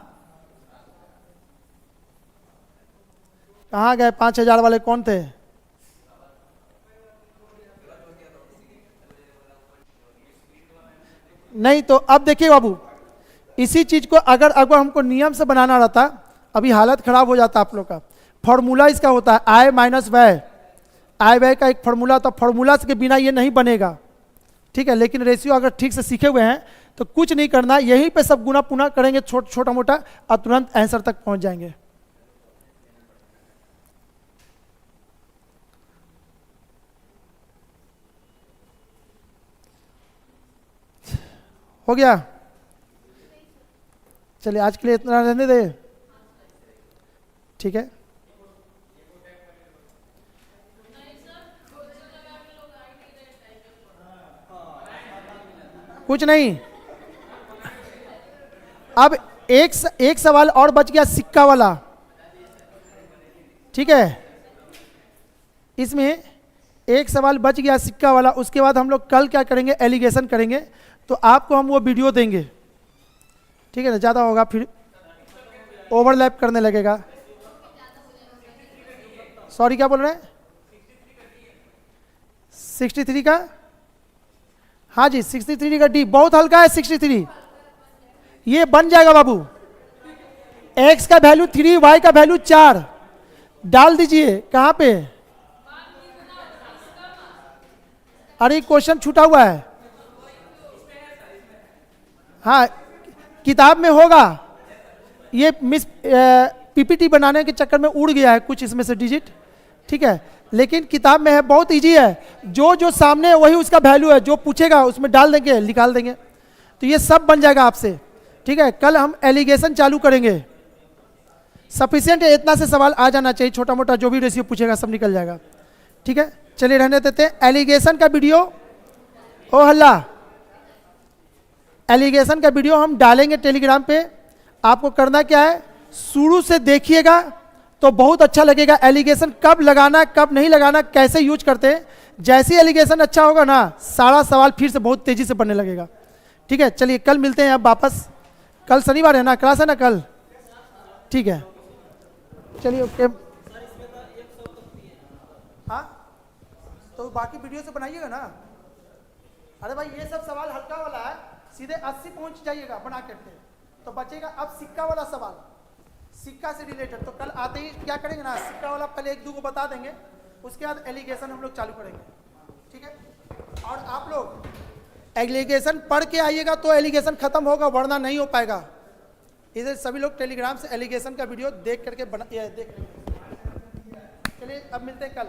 कहां गए 5000 वाले? कौन थे? नहीं तो अब देखिए बाबू, इसी चीज को अगर हमको नियम से बनाना रहता, अभी हालत खराब हो जाता आप लोग का। फॉर्मूला इसका होता है आय माइनस व्यय। आय व्यय का एक फॉर्मूला, तो फॉर्मूला के बिना ये नहीं बनेगा। ठीक है, लेकिन रेशियो अगर ठीक से सीखे हुए हैं तो कुछ नहीं करना, यहीं पे सब गुना पुना करेंगे छोटा मोटा और तुरंत आंसर तक पहुंच जाएंगे। हो गया? चलिए आज के लिए इतना रहने दे। ठीक है, कुछ नहीं। अब एक सवाल और बच गया सिक्का वाला। ठीक है, इसमें एक सवाल बच गया सिक्का वाला। उसके बाद हम लोग कल क्या करेंगे? एलिगेशन करेंगे। तो आपको हम वो वीडियो देंगे। ठीक है ना, ज़्यादा होगा फिर ओवरलैप करने लगेगा। सॉरी क्या बोल रहे हैं? 63 का? हाँ जी 63 का डी बहुत हल्का है। 63 ये बन जाएगा बाबू। x का वैल्यू 3, y का वैल्यू 4 डाल दीजिए। कहाँ पे? अरे क्वेश्चन छूटा हुआ है। हाँ किताब में होगा। ये मिस पीपीटी बनाने के चक्कर में उड़ गया है कुछ इसमें से डिजिट। ठीक है, लेकिन किताब में है, बहुत इजी है। जो सामने है वही उसका वैल्यू है, जो पूछेगा उसमें डाल देंगे, निकाल देंगे, तो ये सब बन जाएगा आपसे। ठीक है, कल हम एलिगेशन चालू करेंगे। सफिशिएंट है, इतना से सवाल आ जाना चाहिए। छोटा मोटा जो भी रेशियो पूछेगा सब निकल जाएगा। ठीक है, चलिए रहने देते हैं। एलिगेशन का वीडियो, ओ हल्ला, एलिगेशन का वीडियो हम डालेंगे टेलीग्राम पे। आपको करना क्या है, शुरू से देखिएगा तो बहुत अच्छा लगेगा। एलिगेशन कब लगाना, कब नहीं लगाना, कैसे यूज करते हैं। जैसे एलिगेशन अच्छा होगा ना, सारा सवाल फिर से बहुत तेजी से बनने लगेगा। ठीक है, चलिए कल मिलते हैं अब वापस। कल शनिवार है ना, क्लास है ना कल? ठीक है, चलिए ओके। हाँ, तो बाकी वीडियो से बनाइएगा ना। अरे भाई ये सब सवाल हल्का वाला है, सीधे 80 पहुंच जाइएगा बना करके, तो बचेगा अब सिक्का वाला सवाल, सिक्का से रिलेटेड। तो कल आते ही क्या करेंगे ना, सिक्का वाला पहले एक दो को बता देंगे, उसके बाद एलिगेशन हम लोग चालू करेंगे, ठीक है। और आप लोग एलिगेशन पढ़ के आइएगा तो एलिगेशन खत्म होगा, वरना नहीं हो पाएगा। इधर सभी लोग टेलीग्राम से एलिगेशन का वीडियो देख करके देख। चलिए अब मिलते हैं कल।